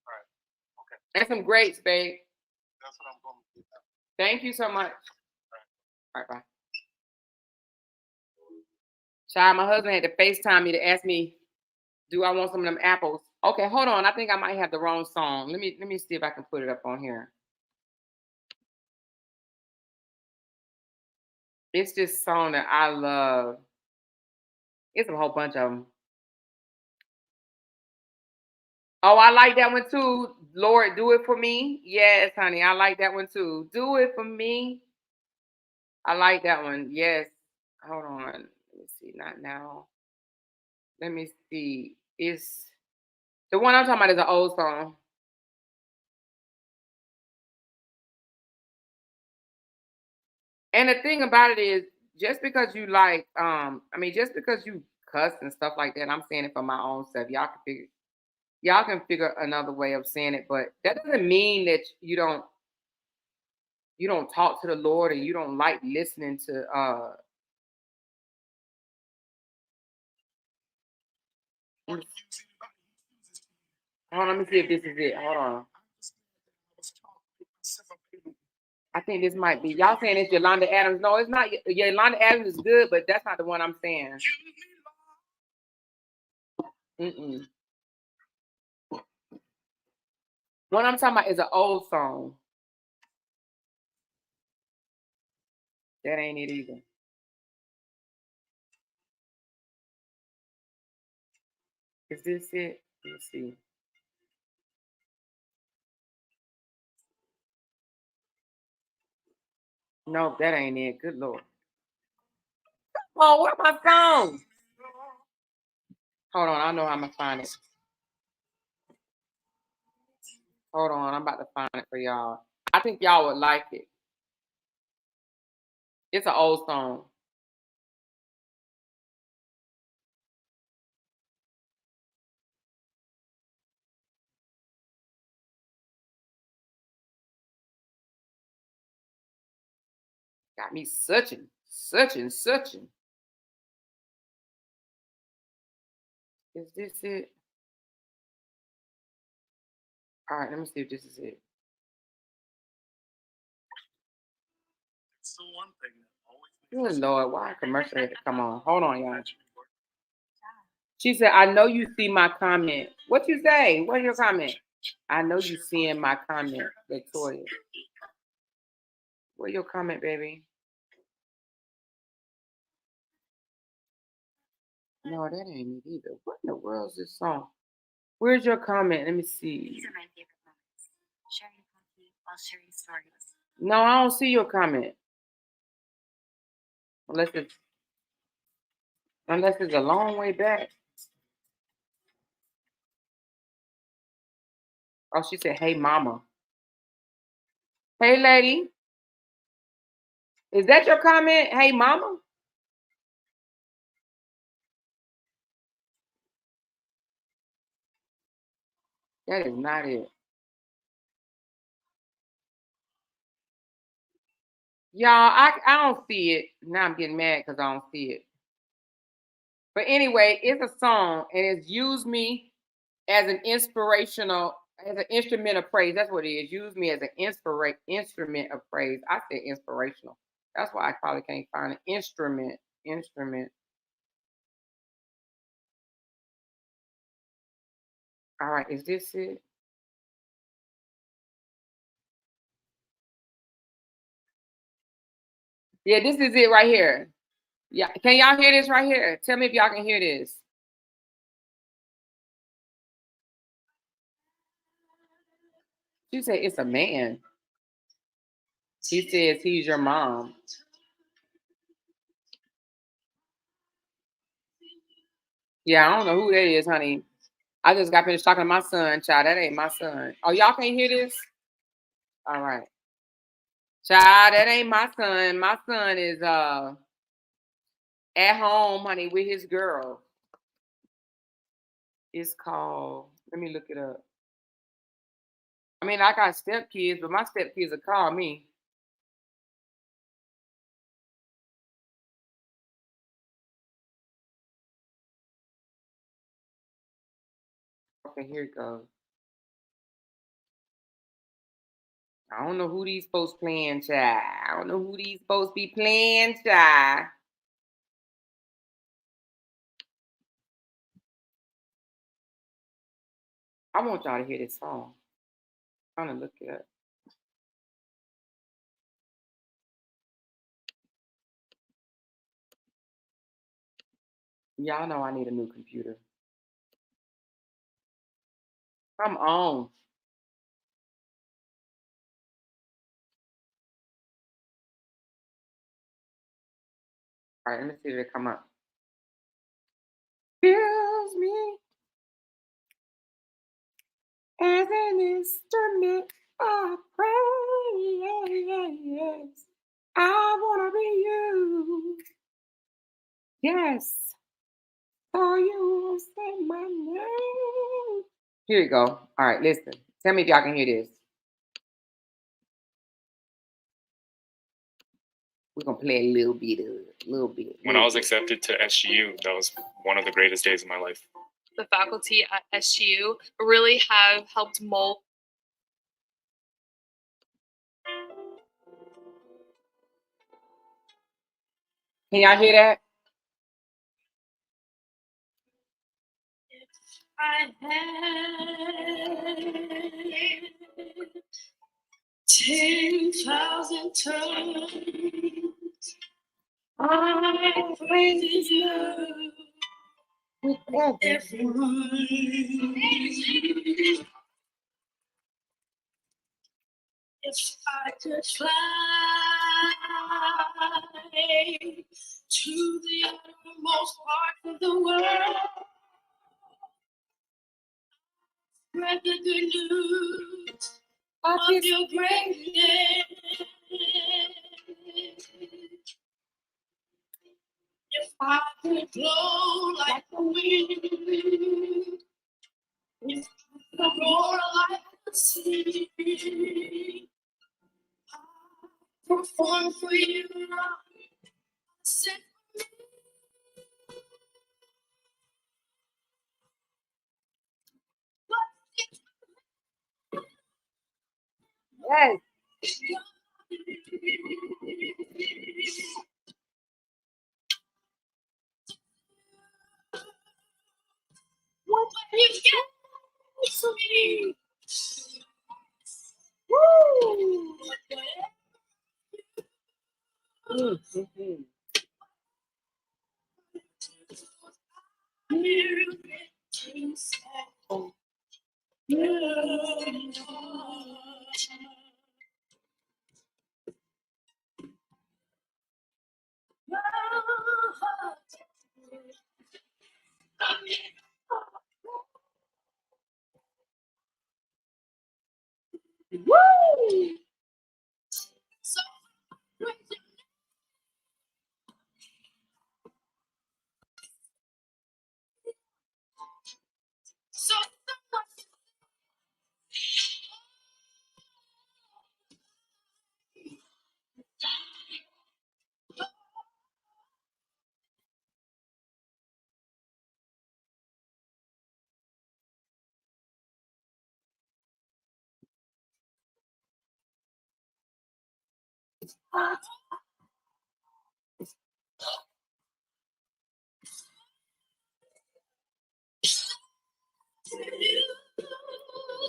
right. Okay. And some grapes, babe. That's what I'm going to do now. Thank you so much. All right, bye. Child, my husband had to FaceTime me to ask me, do I want some of them apples? Okay, hold on. I think I might have the wrong song. Let me see if I can put it up on here. It's this song that I love. It's a whole bunch of them. Oh, I like that one too. Lord, do it for me. Yes, honey, I like that one too. Do it for me. I like that one. Yes. Hold on. Let me see. Not now. Let me see. It's the one I'm talking about is an old song. And the thing about it is, just because you like, just because you cuss and stuff like that, I'm saying it for my own self. Y'all can figure another way of saying it, but that doesn't mean that you don't talk to the Lord and you don't like listening to hold on, let me see if this is it. Hold on. I think this might be. Y'all saying it's Yolanda Adams. No, it's not. Yolanda Adams is good, but that's not the one I'm saying. Mm-mm. What I'm talking about is an old song. That ain't it either. Is this it? Let's see. No, that ain't it. Good Lord. Oh, where's my phone? Hold on, I know how I'm gonna find it. Hold on, I'm about to find it for y'all. I think y'all would like it. It's an old song. Got me searching. Is this it? All right, let me see if this is it. It's the one thing that always Good Lord, why a commercial had to come on? Hold on, y'all. She said, I know you see my comment. What you say? What's your comment? I know you seeing my comment, Victoria. What's your comment, baby? No, that ain't it either. What in the world is this song? Where's your comment? Let me see. These are my favorite moments. Sharing coffee while sharing stories. No, I don't see your comment. Unless it's a long way back. Oh, she said, hey, mama. Hey, lady. Is that your comment? Hey, mama? That is not it. Y'all, I don't see it. Now I'm getting mad because I don't see it. But anyway, it's a song and it's used me as an inspirational, as an instrument of praise. That's what it is. Use me as an instrument of praise. I said inspirational. That's why I probably can't find an instrument. All right, is this it? Yeah, this is it right here. Yeah, can y'all hear this right here? Tell me if y'all can hear this. She said it's a man. He says he's your mom. Yeah, I don't know who that is, honey. I just got finished talking to my son, child. That ain't my son. Oh, y'all can't hear this? All right. Child, that ain't my son. My son is at home, honey, with his girl. It's called, let me look it up. I mean, I got stepkids, but my stepkids will call me. Okay, here it goes. I don't know who these folks playing, child. I don't know who these folks be playing, child. I want y'all to hear this song. I'm trying to look it up. Y'all know I need a new computer. Come on. All right, let me see if it come up. Fills me as an instrument of praise. I wanna be you. Yes. So you say my name. Here you go. All right, listen. Tell me if y'all can hear this. We're gonna play a little bit of it. When I was accepted to SGU, that was one of the greatest days of my life. The faculty at SGU really have helped mold. Can y'all hear that? I had 10,000 times, I praise you With every morning. If I could fly to the uttermost part of the world, spread the good news of your greatness. If I could blow like the wind, if I could roar like the sea, I'd perform for you. Send for me. yes. What you get to me? Woo! Mm-hmm. Woo! So crazy. So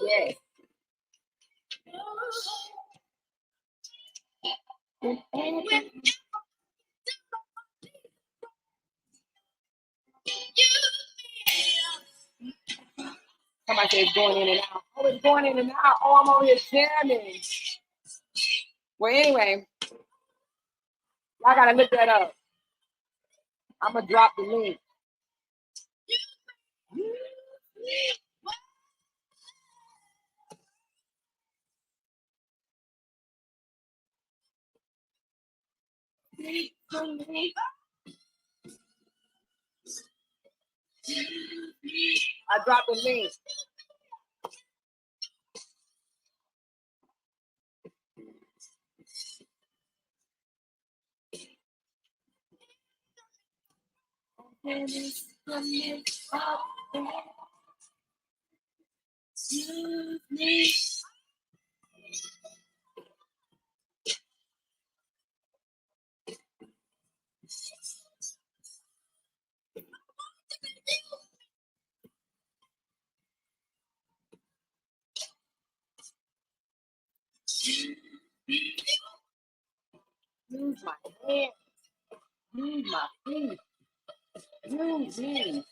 Yes. Somebody said it's going in and out. Oh, it's going in and out. Oh, I'm over here jamming. Well, anyway, y'all gotta look that up. I'm gonna drop the link. I dropped the link. Use my hands. Use my feet. Use me.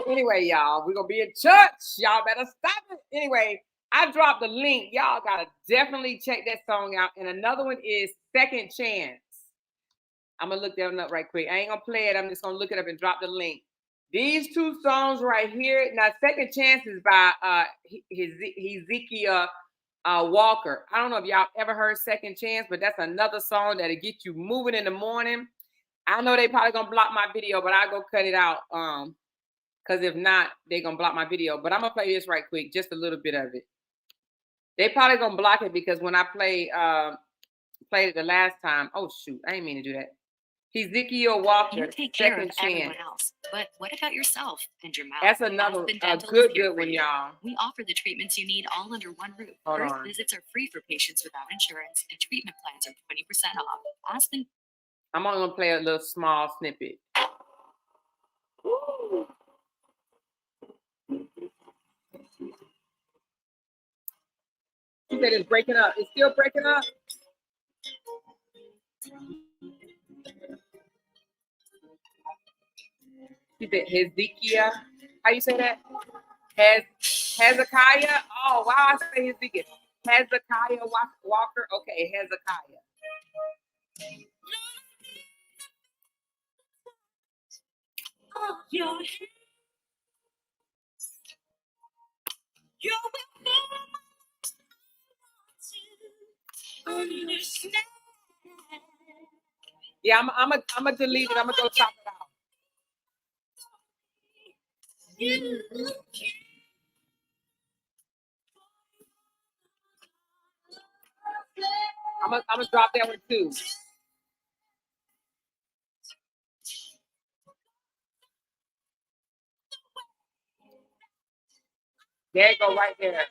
Anyway, y'all, we're gonna be in church. Y'all better stop it. Anyway, I dropped the link. Y'all gotta definitely check that song out. And another one is Second Chance. I'm gonna look that one up right quick. I ain't gonna play it. I'm just gonna look it up and drop the link. These two songs right here. Now, Second Chance is by Hezekiah Walker. I don't know if y'all ever heard Second Chance, but that's another song that'll get you moving in the morning. I know they probably gonna block my video, but I'll go cut it out. Because if not, they're gonna block my video. But I'm gonna play this right quick, just a little bit of it. They probably gonna block it because when I played it the last time. Oh shoot, I didn't mean to do that. Ezekiel Walker, You take care Second of everyone Chance. else, but what about yourself and your mouth? That's another Aspen Dental is good here for one, you. y'all. We offer the treatments you need all under one roof. Hold First on. visits are free for patients without insurance, and treatment plans are 20% off. Aspen. I'm only gonna play a little small snippet. Woo. She said it's breaking up. It's still breaking up. She said Hezekiah. How you say that? Hezekiah. Oh wow, I say Hezekiah. Hezekiah Walker. Okay, Hezekiah. Oh, your hands. You will never understand. Yeah, I'm a delete it. I'm gonna go chop it out. You I'm gonna drop that one too. There you go, right there.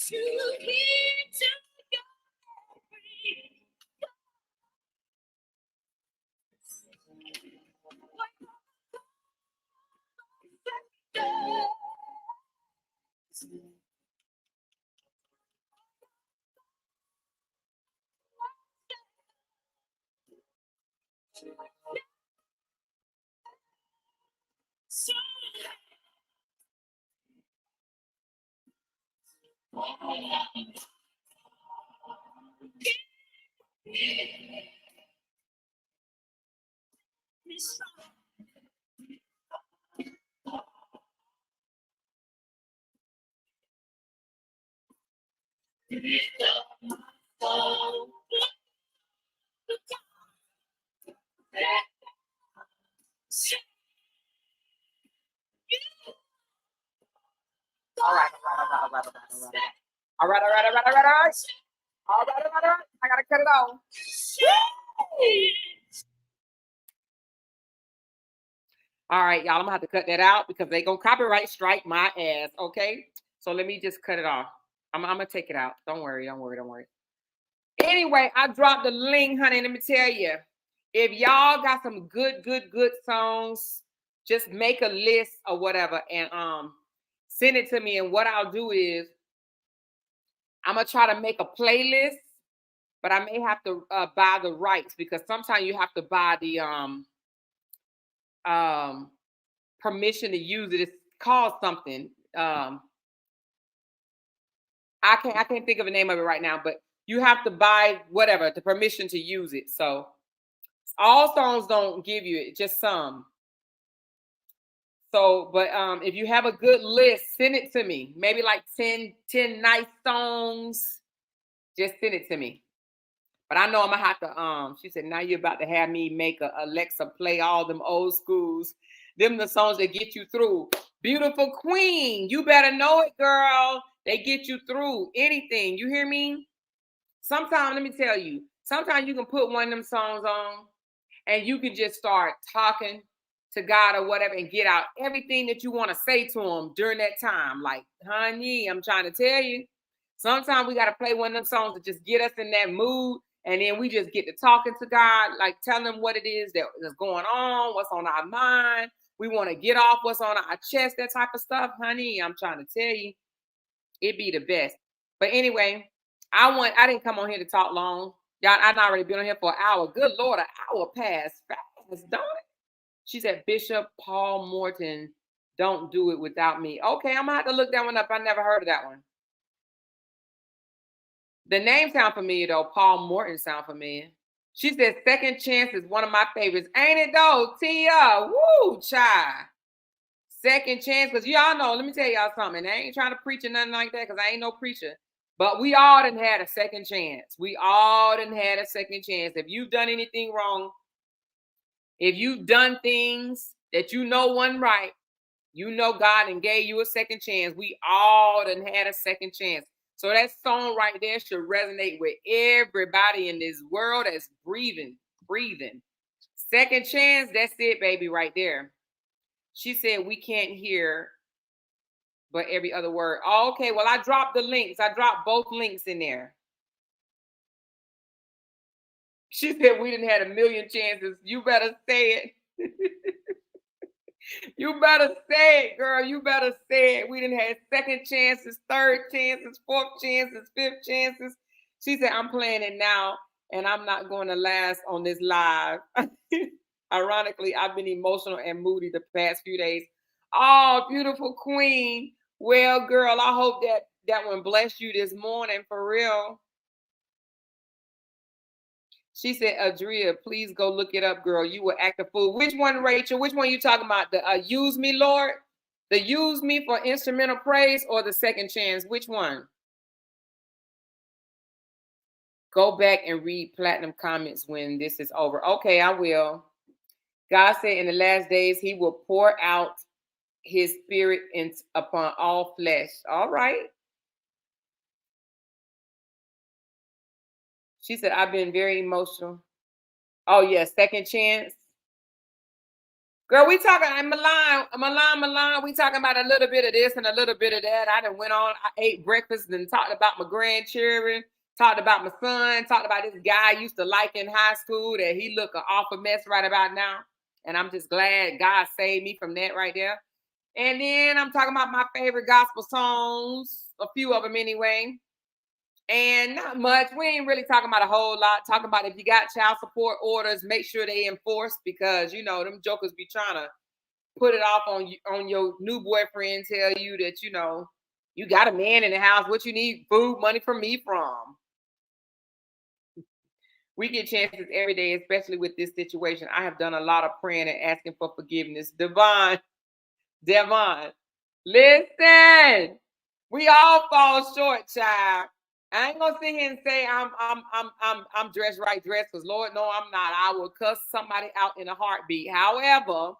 to heed to your every All right. I gotta cut it off. All right, y'all. I'm gonna have to cut that out because they gonna copyright strike my ass. Okay, so let me just cut it off. I'm gonna take it out. Don't worry. Anyway, I dropped the link, honey. Let me tell you, if y'all got some good songs, just make a list or whatever and send it to me. And what I'll do is I'm gonna try to make a playlist, but I may have to buy the rights because sometimes you have to buy the permission to use it. It's called something. I can't think of the name of it right now, but you have to buy whatever the permission to use it. So all songs don't give you it, just some. So, but if you have a good list, send it to me. Maybe like 10 nice songs. Just send it to me. But I know I'm gonna have to. She said, now you're about to have me make a Alexa play all them old schools. Them the songs that get you through. Beautiful Queen, you better know it, girl. They get you through anything. You hear me? Sometimes, let me tell you, sometimes you can put one of them songs on and you can just start talking to God or whatever and get out everything that you want to say to him during that time. Like, honey, I'm trying to tell you, sometimes we got to play one of them songs to just get us in that mood. And then we just get to talking to God, like telling him what it is that's going on, what's on our mind. We want to get off what's on our chest, that type of stuff. Honey, I'm trying to tell you, it be the best. But anyway, I didn't come on here to talk long. Y'all, I've already been on here for an hour. Good Lord, an hour passed fast, don't it? She said, Bishop Paul Morton, don't do it without me. Okay, I'm gonna have to look that one up. I never heard of that one. The name sound familiar though. Paul Morton sound familiar. She said, Second Chance is one of my favorites. Ain't it though, Tia? Woo, child. Second Chance, because y'all know, let me tell y'all something. I ain't trying to preach or nothing like that because I ain't no preacher. But we all done had a second chance. We all done had a second chance. If you've done anything wrong, if you've done things that you know wasn't right, you know God and gave you a second chance. We all done had a second chance. So that song right there should resonate with everybody in this world that's breathing. Second chance, that's it, baby, right there. She said we can't hear but every other word. Oh, okay, well, I dropped the links. I dropped both links in there. She said we didn't had a million chances. You better say it. You better say it, girl. You better say it. We didn't have second chances, third chances, fourth chances, fifth chances. She said, I'm playing it now, and I'm not going to last on this live. Ironically, I've been emotional and moody the past few days. Oh, beautiful queen. Well, girl, I hope that one blessed you this morning for real. She said, Adria, please go look it up, girl. You will act a fool. Which one, Rachel? Which one you talking about? The use me, Lord? The use me for instrumental praise or the second chance? Which one? Go back and read Platinum comments when this is over. Okay, I will. God said in the last days, he will pour out his spirit upon all flesh. All right. She said, I've been very emotional. Oh, yeah, second chance. Girl, we talking, Milan, we talking about a little bit of this and a little bit of that. I done went on, I ate breakfast and talked about my grandchildren, talked about my son, talked about this guy I used to like in high school that he look an awful mess right about now. And I'm just glad God saved me from that right there. And then I'm talking about my favorite gospel songs, a few of them anyway. And not much. We ain't really talking about a whole lot. Talking about if you got child support orders, make sure they enforced because, you know, them jokers be trying to put it off on your new boyfriend, tell you that, you know, you got a man in the house. What you need food money from me from? We get chances every day, especially with this situation. I have done a lot of praying and asking for forgiveness. Devon, listen, we all fall short, child. I ain't gonna sit here and say I'm dressed right, because Lord, no, I'm not. I will cuss somebody out in a heartbeat. However,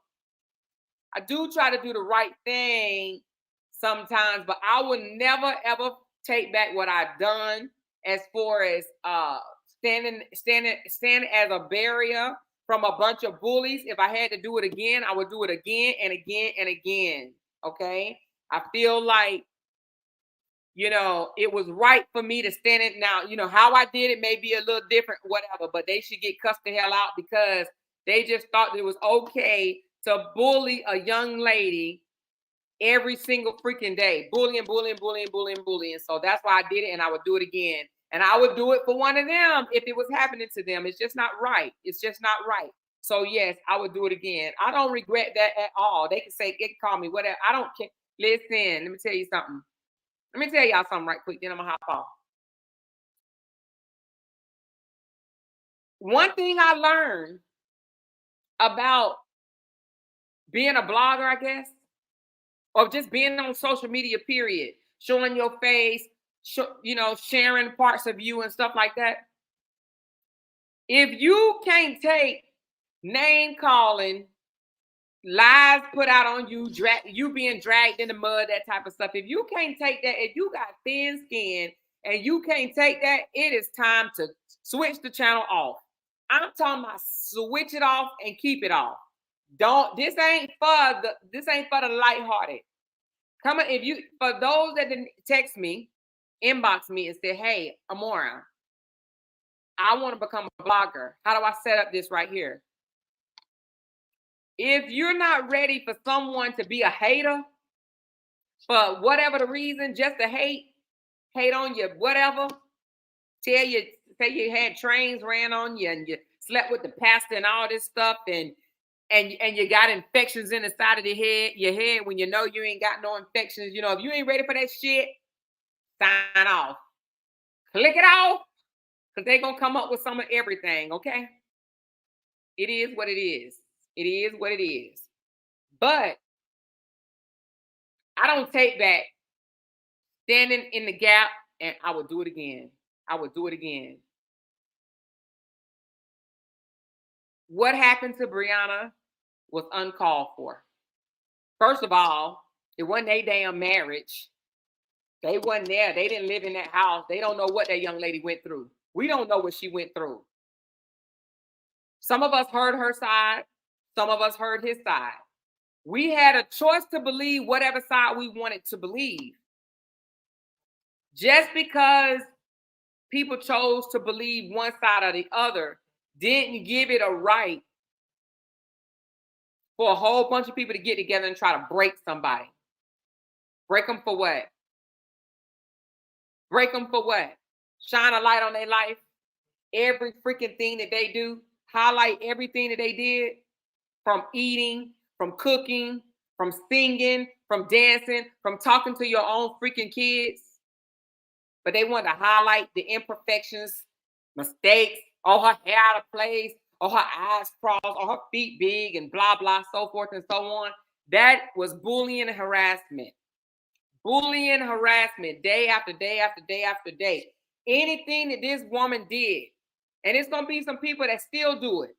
I do try to do the right thing sometimes, but I would never ever take back what I've done as far as standing as a barrier from a bunch of bullies. If I had to do it again, I would do it again and again and again. Okay, I feel like, you know, it was right for me to stand it. Now, you know, how I did it may be a little different, whatever, but they should get cussed the hell out because they just thought it was okay to bully a young lady every single freaking day. Bullying. So that's why I did it, and I would do it again. And I would do it for one of them if it was happening to them. It's just not right. It's just not right. So, yes, I would do it again. I don't regret that at all. They can say, they can call me whatever. I don't care. Listen, let me tell you something. Let me tell y'all something right quick, then I'm gonna hop off. One thing I learned about being a blogger, I guess, or just being on social media, period, showing your face, you know, sharing parts of you and stuff like that. If you can't take name calling, lies put out on you, you being dragged in the mud, that type of stuff. If you can't take that, if you got thin skin and you can't take that, it is time to switch the channel off. I'm talking about switch it off and keep it off. This ain't for the lighthearted. Come on, for those that didn't text me, inbox me and say, hey, Amora, I want to become a blogger. How do I set up this right here? If you're not ready for someone to be a hater, for whatever the reason, just to hate on you, whatever, say you had trains ran on you and you slept with the pastor and all this stuff, and you got infections in the side of your head when you know you ain't got no infections. You know, if you ain't ready for that shit, sign off. Click it off. Because they're going to come up with some of everything, okay? It is what it is. It is what it is. But I don't take back standing in the gap, and I will do it again. I will do it again. What happened to Brianna was uncalled for. First of all, it wasn't their damn marriage. They wasn't there. They didn't live in that house. They don't know what that young lady went through. We don't know what she went through. Some of us heard her side. Some of us heard his side. We had a choice to believe whatever side we wanted to believe. Just because people chose to believe one side or the other didn't give it a right for a whole bunch of people to get together and try to break somebody. Break them for what? Break them for what? Shine a light on their life. Every freaking thing that they do. Highlight everything that they did. From eating, from cooking, from singing, from dancing, from talking to your own freaking kids. But they want to highlight the imperfections, mistakes, or her hair out of place, or her eyes crossed, or her feet big, and blah, blah, so forth and so on. That was bullying and harassment. Bullying, harassment, day after day after day after day. Anything that this woman did, and it's going to be some people that still do it.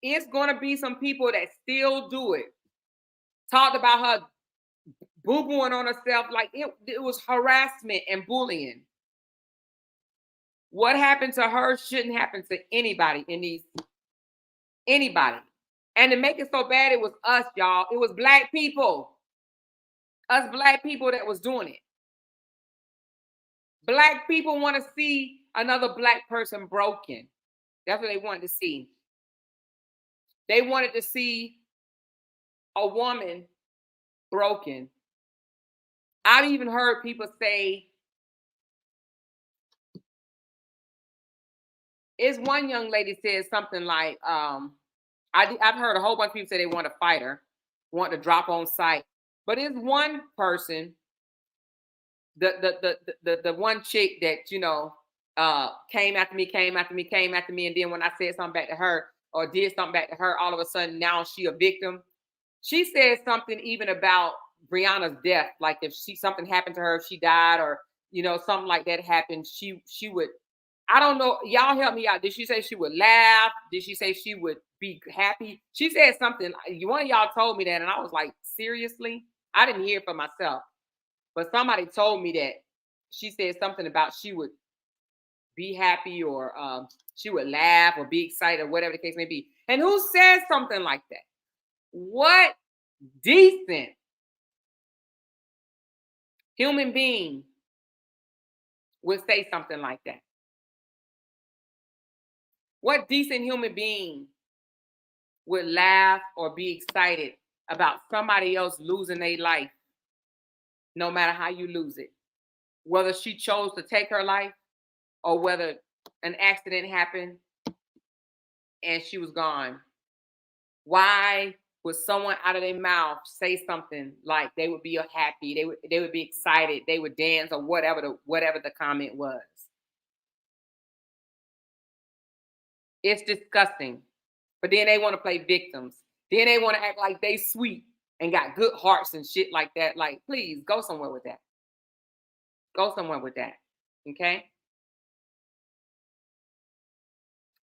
It's going to be some people that still do it. Talked about her boo-booing on herself like it was harassment and bullying. What happened to her shouldn't happen to anybody in these, anybody. And to make it so bad, it was us, y'all. It was black people. Us black people that was doing it. Black people want to see another black person broken. That's what they wanted to see. They wanted to see a woman broken. I've even heard people say, it's one young lady said something like, I've heard a whole bunch of people say they want to fight her, want to drop on sight. But it's one person, the one chick that, you know, came after me, and then when I said something back to her or did something back to her, all of a sudden now she a victim. She said something even about Brianna's death, like if something happened to her, if she died, or you know, something like that happened, she would, I don't know, y'all help me out. Did she say she would laugh? Did she say she would be happy? She said something, one of y'all told me that, and I was like, seriously? I didn't hear it for myself, but somebody told me that she said something about she would be happy, or she would laugh or be excited, or whatever the case may be. And who says something like that? What decent human being would say something like that? What decent human being would laugh or be excited about somebody else losing their life, no matter how you lose it? Whether she chose to take her life or whether an accident happened and she was gone. Why would someone out of their mouth say something like they would be happy, they would be excited, they would dance, or whatever the comment was? It's disgusting. But then they want to play victims. Then they want to act like they sweet and got good hearts and shit like that. Like, please go somewhere with that. Go somewhere with that. Okay?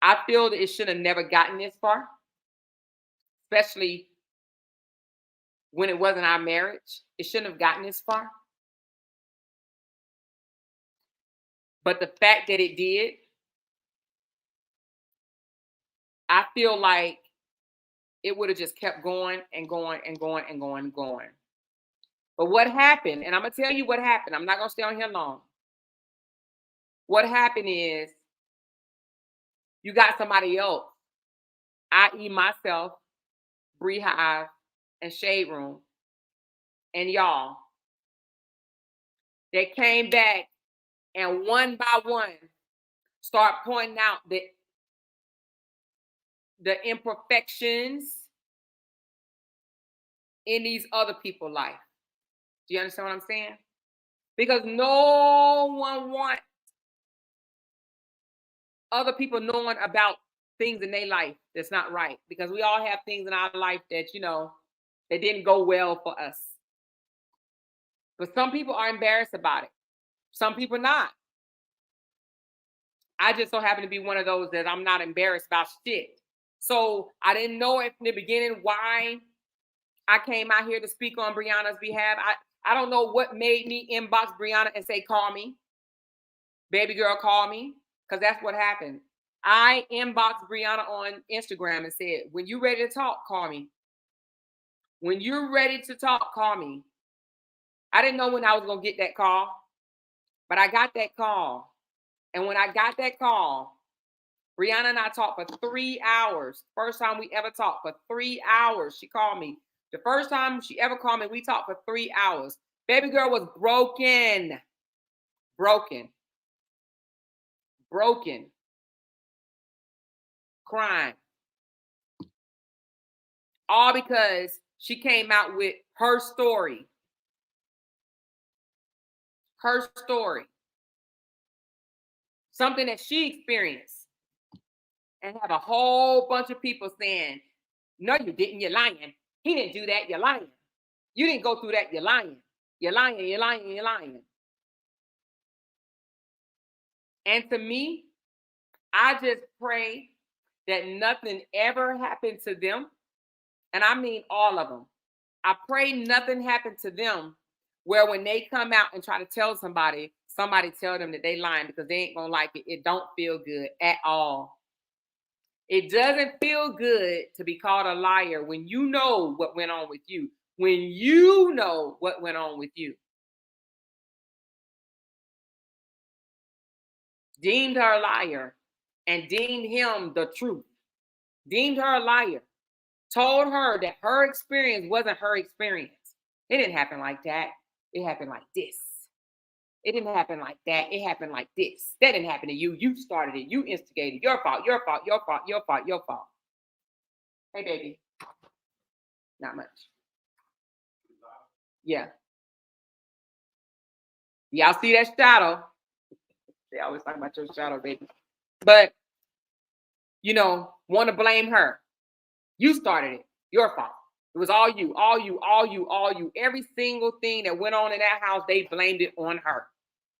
I feel that it should have never gotten this far, especially when it wasn't our marriage. It shouldn't have gotten this far. But the fact that it did, I feel like it would have just kept going and going and going and going and going. But what happened, and I'm going to tell you what happened. I'm not going to stay on here long. What happened is you got somebody else, i.e. myself, Bree Hive, and Shade Room, and y'all, that came back and one by one start pointing out the imperfections in these other people's life. Do you understand what I'm saying? Because no one wants other people knowing about things in their life that's not right, because we all have things in our life that, that didn't go well for us. But some people are embarrassed about it. Some people not. I just so happen to be one of those that I'm not embarrassed about shit. So I didn't know it from the beginning why I came out here to speak on Brianna's behalf. I don't know what made me inbox Brianna and say, call me. Baby girl, call me. Because that's what happened. I inboxed Brianna on Instagram and said, when you're ready to talk, call me. When you're ready to talk, call me. I didn't know when I was going to get that call, but I got that call. And when I got that call, Brianna and I talked for 3 hours. First time we ever talked for 3 hours. She called me. The first time she ever called me, we talked for 3 hours. Baby girl was broken. Crying. All because she came out with her story. Her story. Something that she experienced. And have a whole bunch of people saying, no, you didn't, you're lying. He didn't do that, you're lying. You didn't go through that, you're lying. You're lying. And to me, I just pray that nothing ever happened to them. And I mean all of them. I pray nothing happened to them where when they come out and try to tell somebody tell them that they lying because they ain't gonna like it. It don't feel good at all. It doesn't feel good to be called a liar when you know what went on with you. When you know what went on with you. Deemed her a liar and deemed him the truth. Deemed her a liar. Told her that her experience wasn't her experience. It didn't happen like that. It happened like this. It didn't happen like that. It happened like this. That didn't happen to you. You started it. You instigated. Your fault. Hey, baby. Not much. Yeah. Y'all see that shadow? They always talk about your shadow, baby. But, want to blame her. You started it. Your fault. It was all you. Every single thing that went on in that house, they blamed it on her.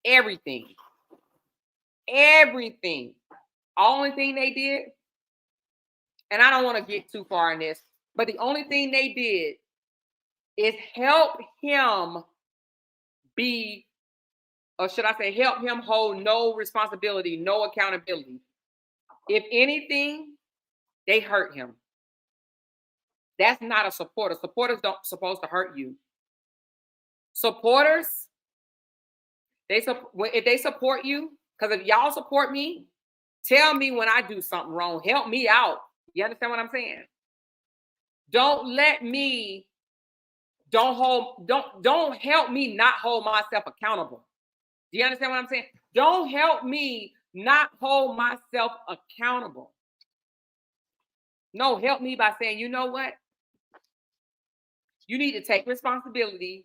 Everything. Only thing they did, and I don't want to get too far in this, but the only thing they did is help him be, or should I say, help him hold no responsibility, no accountability. If anything, they hurt him. That's not a supporter. Supporters don't supposed to hurt you. Supporters, if they support you, because if y'all support me, tell me when I do something wrong. Help me out. You understand what I'm saying? Don't help me not hold myself accountable. Do you understand what I'm saying? Don't help me not hold myself accountable. No, help me by saying, you know what? You need to take responsibility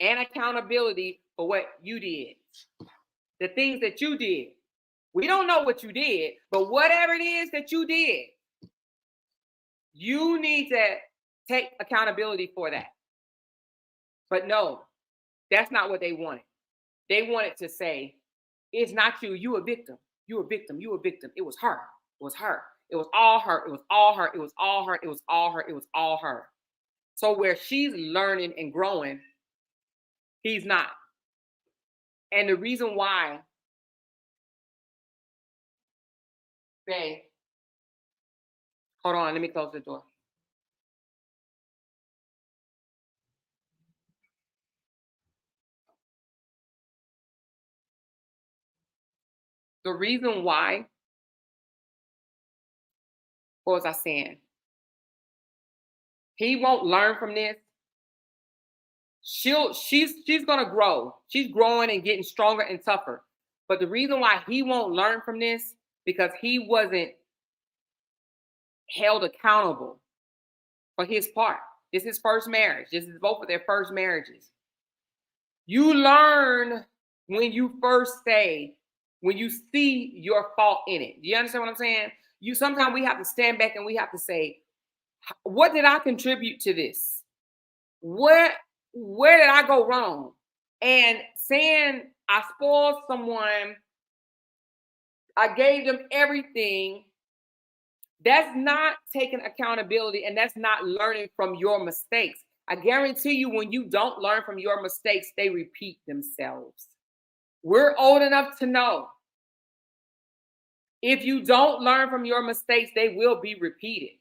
and accountability for what you did. The things that you did. We don't know what you did, but whatever it is that you did, you need to take accountability for that. But no, that's not what they wanted. They wanted to say, it's not you. You a victim. You a victim. You a victim. It was her. It was her. It was all her. It was all her. It was all her. It was all her. It was all her. So where she's learning and growing, he's not. And the reason why, babe, hold on, let me close the door. The reason why, what was I saying? He won't learn from this. She's gonna grow. She's growing and getting stronger and tougher. But the reason why he won't learn from this, because he wasn't held accountable for his part. This is his first marriage. This is both of their first marriages. You learn when you first say, when you see your fault in it. Do you understand what I'm saying? Sometimes we have to stand back and we have to say, what did I contribute to this? Where did I go wrong? And saying I spoiled someone, I gave them everything, that's not taking accountability, and that's not learning from your mistakes. I guarantee you, when you don't learn from your mistakes, they repeat themselves. We're old enough to know if you don't learn from your mistakes, they will be repeated.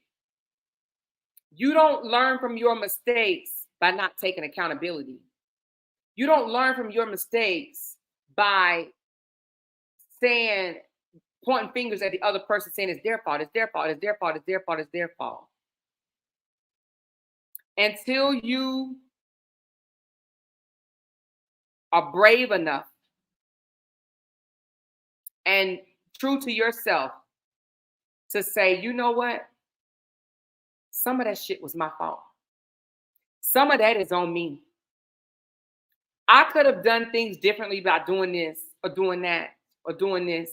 You don't learn from your mistakes by not taking accountability. You don't learn from your mistakes by pointing fingers at the other person, saying it's their fault, it's their fault, it's their fault, it's their fault, it's their fault. Until you are brave enough and true to yourself to say, you know what? Some of that shit was my fault. Some of that is on me. I could have done things differently by doing this or doing that or doing this.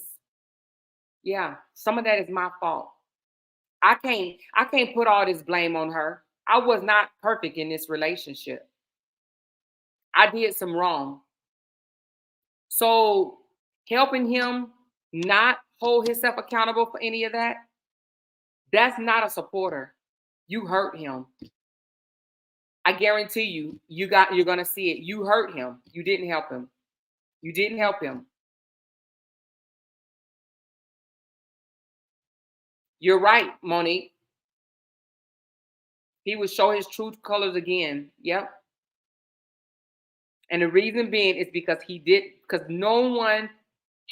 Yeah, some of that is my fault. I can't put all this blame on her. I was not perfect in this relationship. I did some wrong. So helping him not hold himself accountable for any of that, that's not a supporter. You hurt him. I guarantee you, you're gonna see it. You hurt him. You didn't help him. You didn't help him. You're right, Monique. He would show his true colors again. Yep. And the reason being is because no one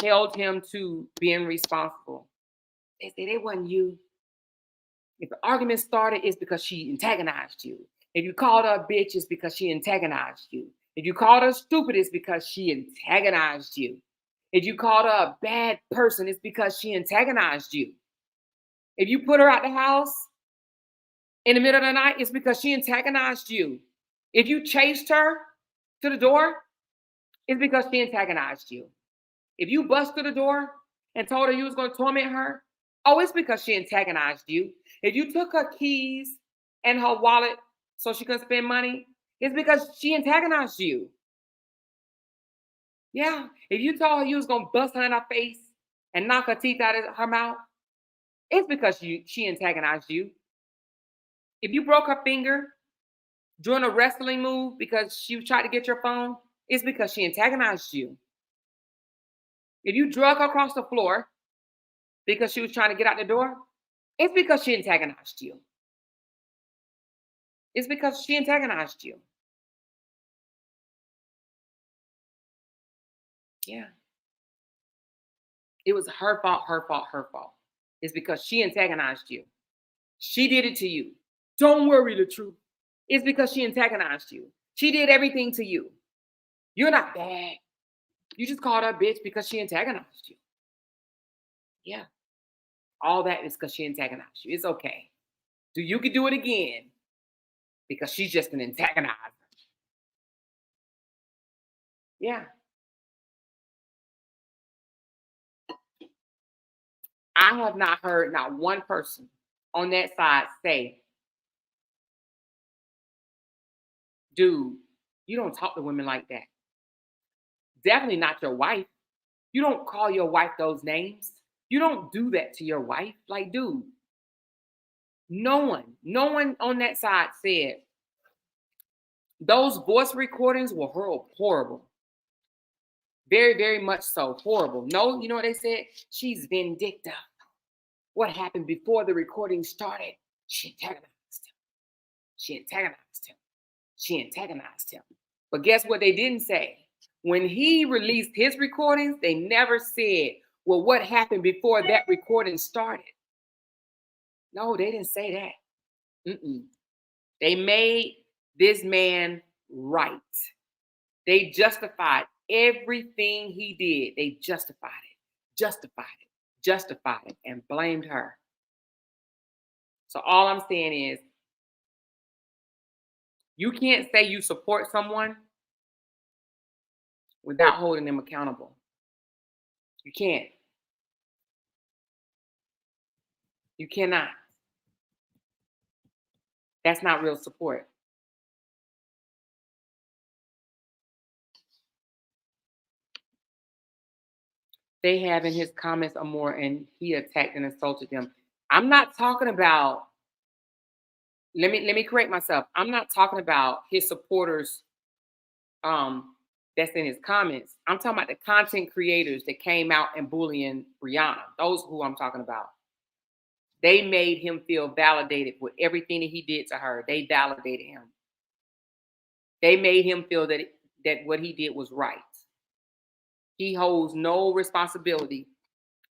held him to being responsible. They said it wasn't you. If the argument started, it's because she antagonized you. If you called her a bitch, it's because she antagonized you. If you called her stupid, it's because she antagonized you. If you called her a bad person, it's because she antagonized you. If you put her out the house in the middle of the night, it's because she antagonized you. If you chased her to the door, it's because she antagonized you. If you bust through the door and told her you was going to torment her, it's because she antagonized you. If you took her keys and her wallet so she couldn't spend money, it's because she antagonized you. Yeah. If you told her you was going to bust her in her face and knock her teeth out of her mouth, it's because she antagonized you. If you broke her finger doing a wrestling move because she tried to get your phone, it's because she antagonized you. If you drug her across the floor because she was trying to get out the door, it's because she antagonized you. It's because she antagonized you. Yeah. It was her fault, her fault, her fault. It's because she antagonized you. She did it to you. Don't worry, the truth. It's because she antagonized you. She did everything to you. You're not bad. You just called her a bitch because she antagonized you. Yeah. All that is because she antagonized you. It's okay. You could do it again because she's just an antagonizer. Yeah. I have not heard not one person on that side say, dude, you don't talk to women like that. Definitely not your wife. You don't call your wife those names. You don't do that to your wife. Like, dude, no one on that side said those voice recordings were horrible. Very, very much so. Horrible. No, you know what they said? She's vindictive. What happened before the recording started? She antagonized him. She antagonized him. She antagonized him. But guess what they didn't say? When he released his recordings, they never said, well, what happened before that recording started? No, they didn't say that. They made this man right. They justified everything he did. They justified it, and blamed her. So all I'm saying is, you can't say you support someone without holding them accountable. You can't. You cannot. That's not real support. They have in his comments or more, and he attacked and insulted them. I'm not talking about, let me correct myself. I'm not talking about his supporters that's in his comments. I'm talking about the content creators that came out and bullying Brianna. Those who I'm talking about. They made him feel validated with everything that he did to her. They validated him. They made him feel that what he did was right. He holds no responsibility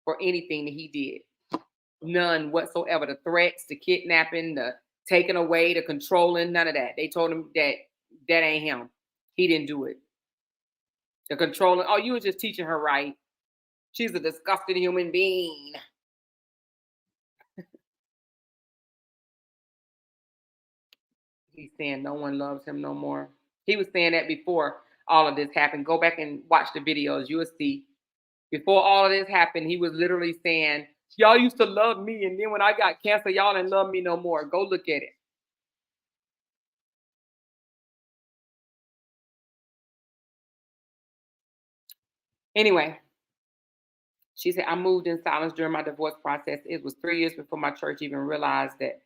for anything that he did. None whatsoever. The threats, the kidnapping, the taking away, the controlling, none of that. They told him that ain't him. He didn't do it. The controlling, oh, you were just teaching her right. She's a disgusting human being. He's saying no one loves him no more. He was saying that before all of this happened. Go back and watch the videos. You will see. Before all of this happened, he was literally saying, y'all used to love me, and then when I got cancer, y'all didn't love me no more. Go look at it. Anyway, she said, I moved in silence during my divorce process. It was 3 years before my church even realized that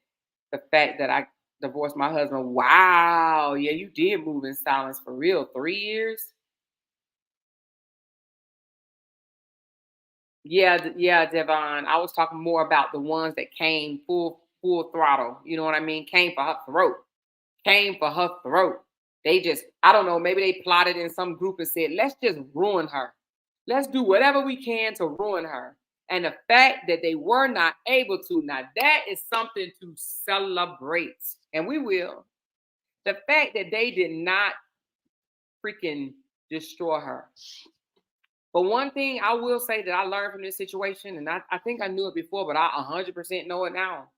the fact that I divorced my husband. Wow. Yeah, you did move in silence for real. 3 years? Yeah, Devon. I was talking more about the ones that came full throttle. You know what I mean? Came for her throat. They just, I don't know, maybe they plotted in some group and said, let's just ruin her. Let's do whatever we can to ruin her. And the fact that they were not able to, now that is something to celebrate. And we will. The fact that they did not freaking destroy her. But one thing I will say that I learned from this situation, and I think I knew it before, but I 100% know it now.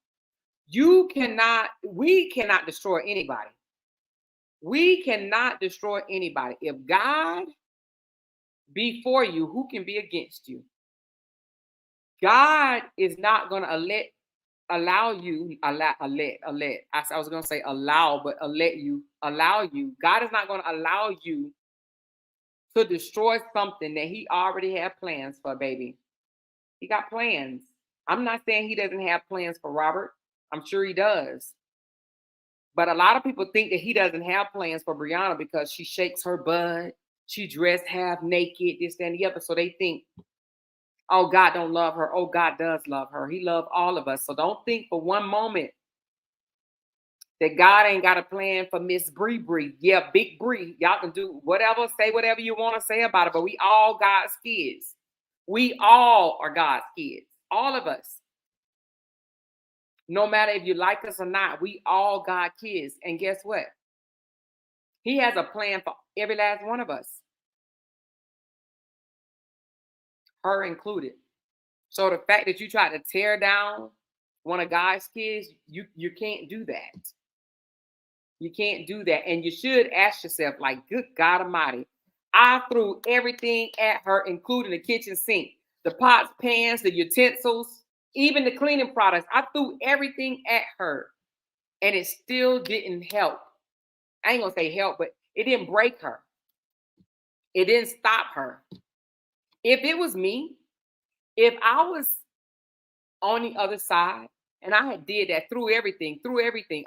We cannot destroy anybody. We cannot destroy anybody. If God be for you, who can be against you? God is not going to allow you. I was going to say allow, but allow you. God is not going to allow you to destroy something that he already had plans for, baby. He got plans. I'm not saying he doesn't have plans for Robert. I'm sure he does. But a lot of people think that he doesn't have plans for Brianna because she shakes her butt. She dressed half naked, this, that, and the other. So they think, oh, God don't love her. Oh, God does love her. He loves all of us. So don't think for one moment that God ain't got a plan for Miss Bree. Yeah, Big Bree. Y'all can do whatever, say whatever you want to say about it. But we all God's kids. We all are God's kids. All of us. No matter if you like us or not, we all God's kids. And guess what? He has a plan for every last one of us. Her included. So the fact that you try to tear down one of God's kids, you can't do that. You can't do that. And you should ask yourself, like, good God Almighty, I threw everything at her, including the kitchen sink, the pots, pans, the utensils, even the cleaning products. I threw everything at her, and it still didn't help. I ain't gonna say help, but it didn't break her. It didn't stop her. If it was me, if I was on the other side and I had did that, threw everything,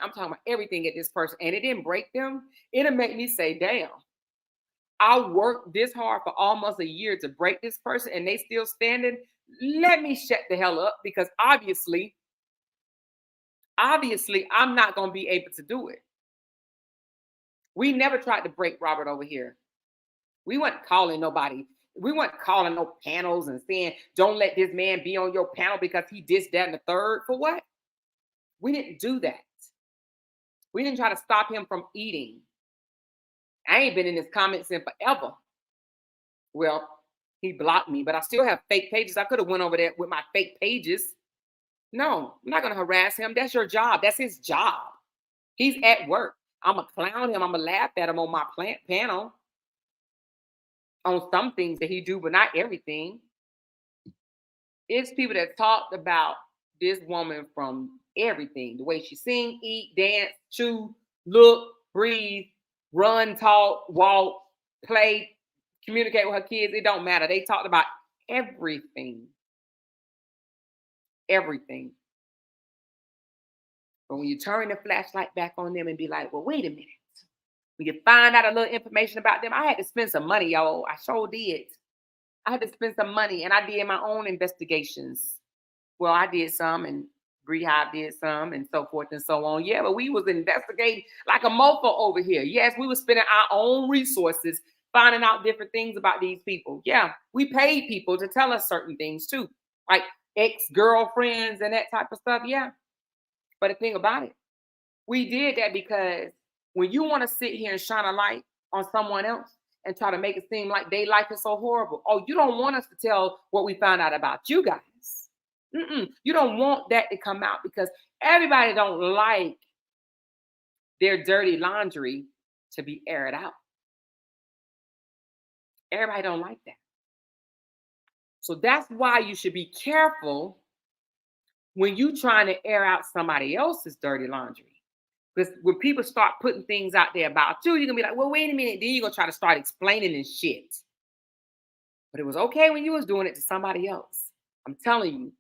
I'm talking about everything at this person, and it didn't break them, it'll make me say, damn, I worked this hard for almost a year to break this person and they still standing. Let me shut the hell up, because obviously, I'm not going to be able to do it. We never tried to break Robert over here. We weren't calling nobody. We weren't calling no panels and saying, don't let this man be on your panel because he this, that, and the third. For what? We didn't do that. We didn't try to stop him from eating. I ain't been in his comments in forever. Well, he blocked me, but I still have fake pages. I could have went over there with my fake pages. No, I'm not going to harass him. That's your job. That's his job. He's at work. I'm going to clown him. I'm going to laugh at him on my panel on some things that he do, but not everything. It's people that talked about this woman from everything, the way she sing, eat, dance, chew, look, breathe, run, talk, walk, play, communicate with her kids. It don't matter. They talked about everything. Everything. But when you turn the flashlight back on them and be like, well, wait a minute. When you find out a little information about them, I had to spend some money, y'all. I sure did. I had to spend some money, and I did my own investigations. Well, I did some, and Beehive did some, and so forth and so on. Yeah, but we was investigating like a mofo over here. Yes, we were spending our own resources finding out different things about these people. Yeah, we paid people to tell us certain things too, like ex-girlfriends and that type of stuff. Yeah, but the thing about it, we did that because when you want to sit here and shine a light on someone else and try to make it seem like their life is so horrible, oh, you don't want us to tell what we found out about you guys. You don't want that to come out because everybody don't like their dirty laundry to be aired out. Everybody don't like that. So that's why you should be careful when you trying to air out somebody else's dirty laundry. Because when people start putting things out there about you, you're going to be like, well, wait a minute. Then you're going to try to start explaining and shit. But it was okay when you was doing it to somebody else. I'm telling you,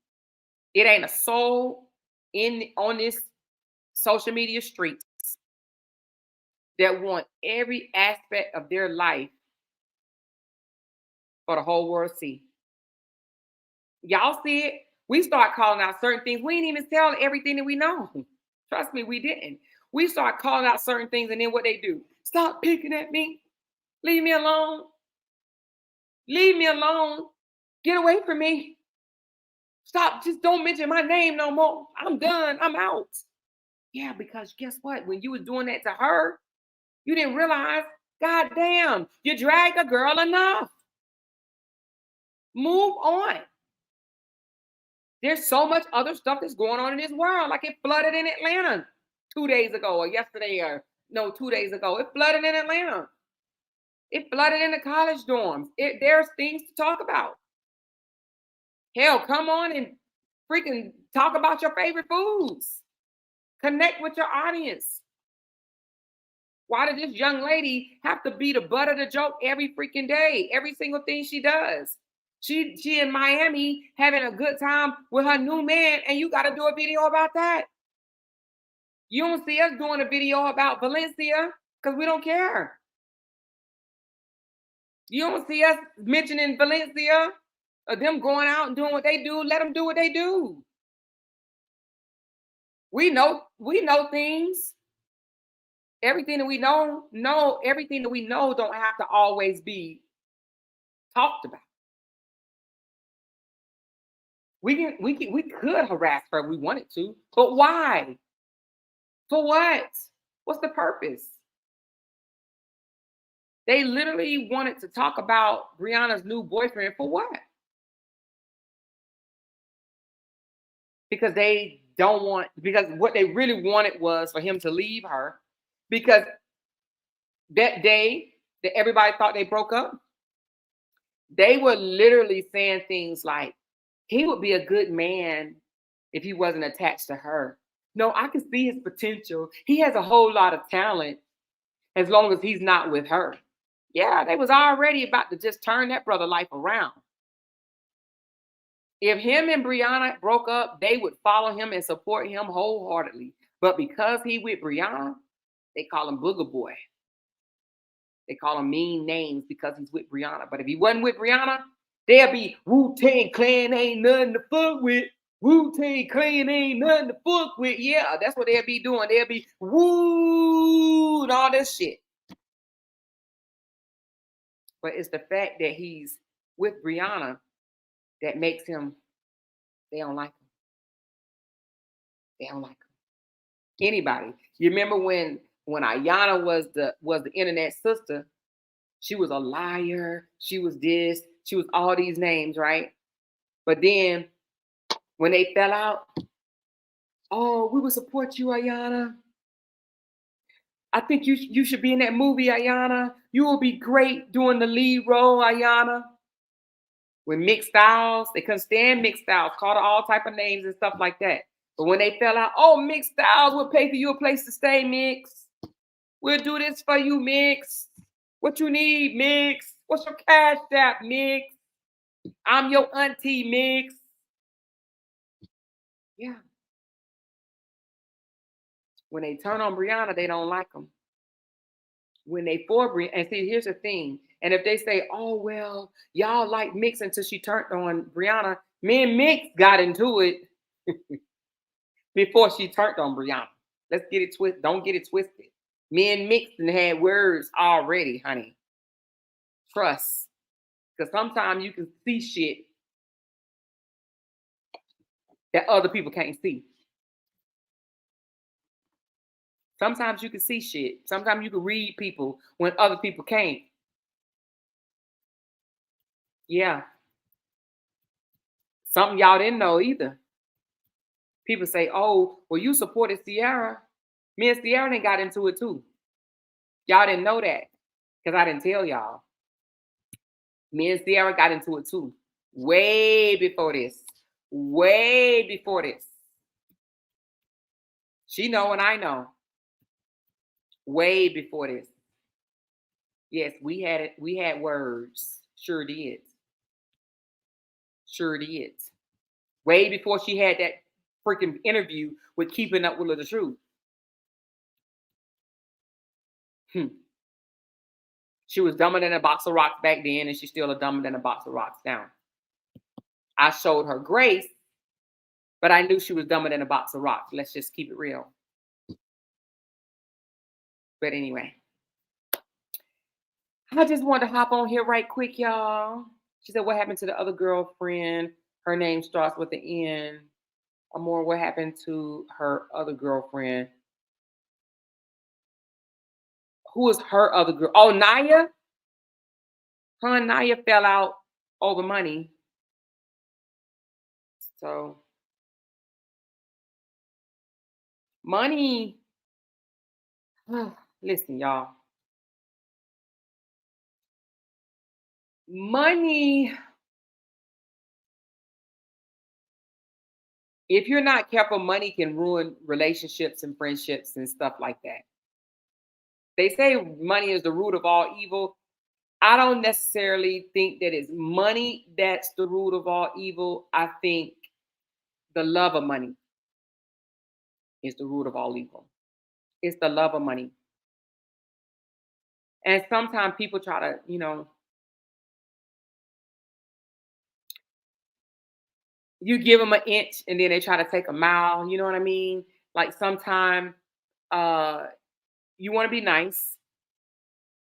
it ain't a soul on this social media streets that want every aspect of their life for the whole world to see. Y'all see it? We start calling out certain things. We didn't even tell everything that we know. Trust me, we didn't. We start calling out certain things, and then what they do? Stop picking at me. Leave me alone. Leave me alone. Get away from me. Stop. Just don't mention my name no more. I'm done. I'm out. Yeah, because guess what? When you was doing that to her, you didn't realize, God damn, you dragged a girl enough. Move on. There's so much other stuff that's going on in this world. Like it flooded in Atlanta 2 days ago or yesterday or no, 2 days ago. It flooded in Atlanta. It flooded in the college dorms. There's things to talk about. Hell, come on and freaking talk about your favorite foods. Connect with your audience. Why did this young lady have to be the butt of the joke every freaking day? Every single thing she does. She in Miami having a good time with her new man, and you got to do a video about that. You don't see us doing a video about Valencia because we don't care. You don't see us mentioning Valencia or them going out and doing what they do. Let them do what they do. We know things. Everything that we know, everything that we know don't have to always be talked about. We could harass her if we wanted to, but why? For what? What's the purpose? They literally wanted to talk about Brianna's new boyfriend for what? Because what they really wanted was for him to leave her. Because that day that everybody thought they broke up, they were literally saying things like, he would be a good man if he wasn't attached to her. No, I can see his potential. He has a whole lot of talent as long as he's not with her. Yeah, they was already about to just turn that brother life around. If him and Brianna broke up, they would follow him and support him wholeheartedly. But because he with Brianna, they call him Booger Boy. They call him mean names because he's with Brianna. But if he wasn't with Brianna, they'll be Wu-Tang Clan ain't nothing to fuck with. Wu-Tang Clan ain't nothing to fuck with. Yeah, that's what they'll be doing. They'll be woo and all this shit. But it's the fact that he's with Brianna that makes him, they don't like him. They don't like him. Anybody. You remember when Ayana was the internet sister, she was a liar. She was this. She was all these names, right? But then when they fell out, oh, we will support you, Ayana. I think you should be in that movie, Ayana. You will be great doing the lead role, Ayana. With mixed styles, they couldn't stand mixed styles, called her all type of names and stuff like that. But when they fell out, oh, mixed styles, we'll pay for you a place to stay, Mix. We'll do this for you, Mix. What you need, Mix? What's your cash app, Mix? I'm your auntie, Mix. Yeah. When they turn on Brianna, they don't like them. When they for Brianna, and see, here's the thing. And if they say, oh, well, y'all like Mix until she turned on Brianna, me and Mix got into it before she turned on Brianna. Let's get it twisted. Don't get it twisted. Me and Mix had words already, honey. Trust. Because sometimes you can see shit that other people can't see. Sometimes you can see shit. Sometimes you can read people when other people can't. Yeah. Something y'all didn't know either. People say, oh, well, you supported Sierra. Me and Sierra done got into it too. Y'all didn't know that because I didn't tell y'all. Me and Sierra got into it too. Way before this. Way before this. She know and I know. Way before this. Yes, we had it. We had words. Sure did. Sure did. Way before she had that freaking interview with Keeping Up with the Truth. She was dumber than a box of rocks back then, and she's still a dumber than a box of rocks now. I showed her grace, but I knew she was dumber than a box of rocks. Let's just keep it real. But anyway, I just wanted to hop on here right quick, y'all. She said, what happened to the other girlfriend? Her name starts with the N. Amor, what happened to her other girlfriend? Who is her other girl? Oh, Naya? Her and Naya fell out over money. So, money. Listen, y'all. Money. If you're not careful, money can ruin relationships and friendships and stuff like that. They say money is the root of all evil. I don't necessarily think that it's money that's the root of all evil. I think the love of money is the root of all evil. It's the love of money. And sometimes people try to, you give them an inch and then they try to take a mile. You know what I mean? Like sometimes you want to be nice.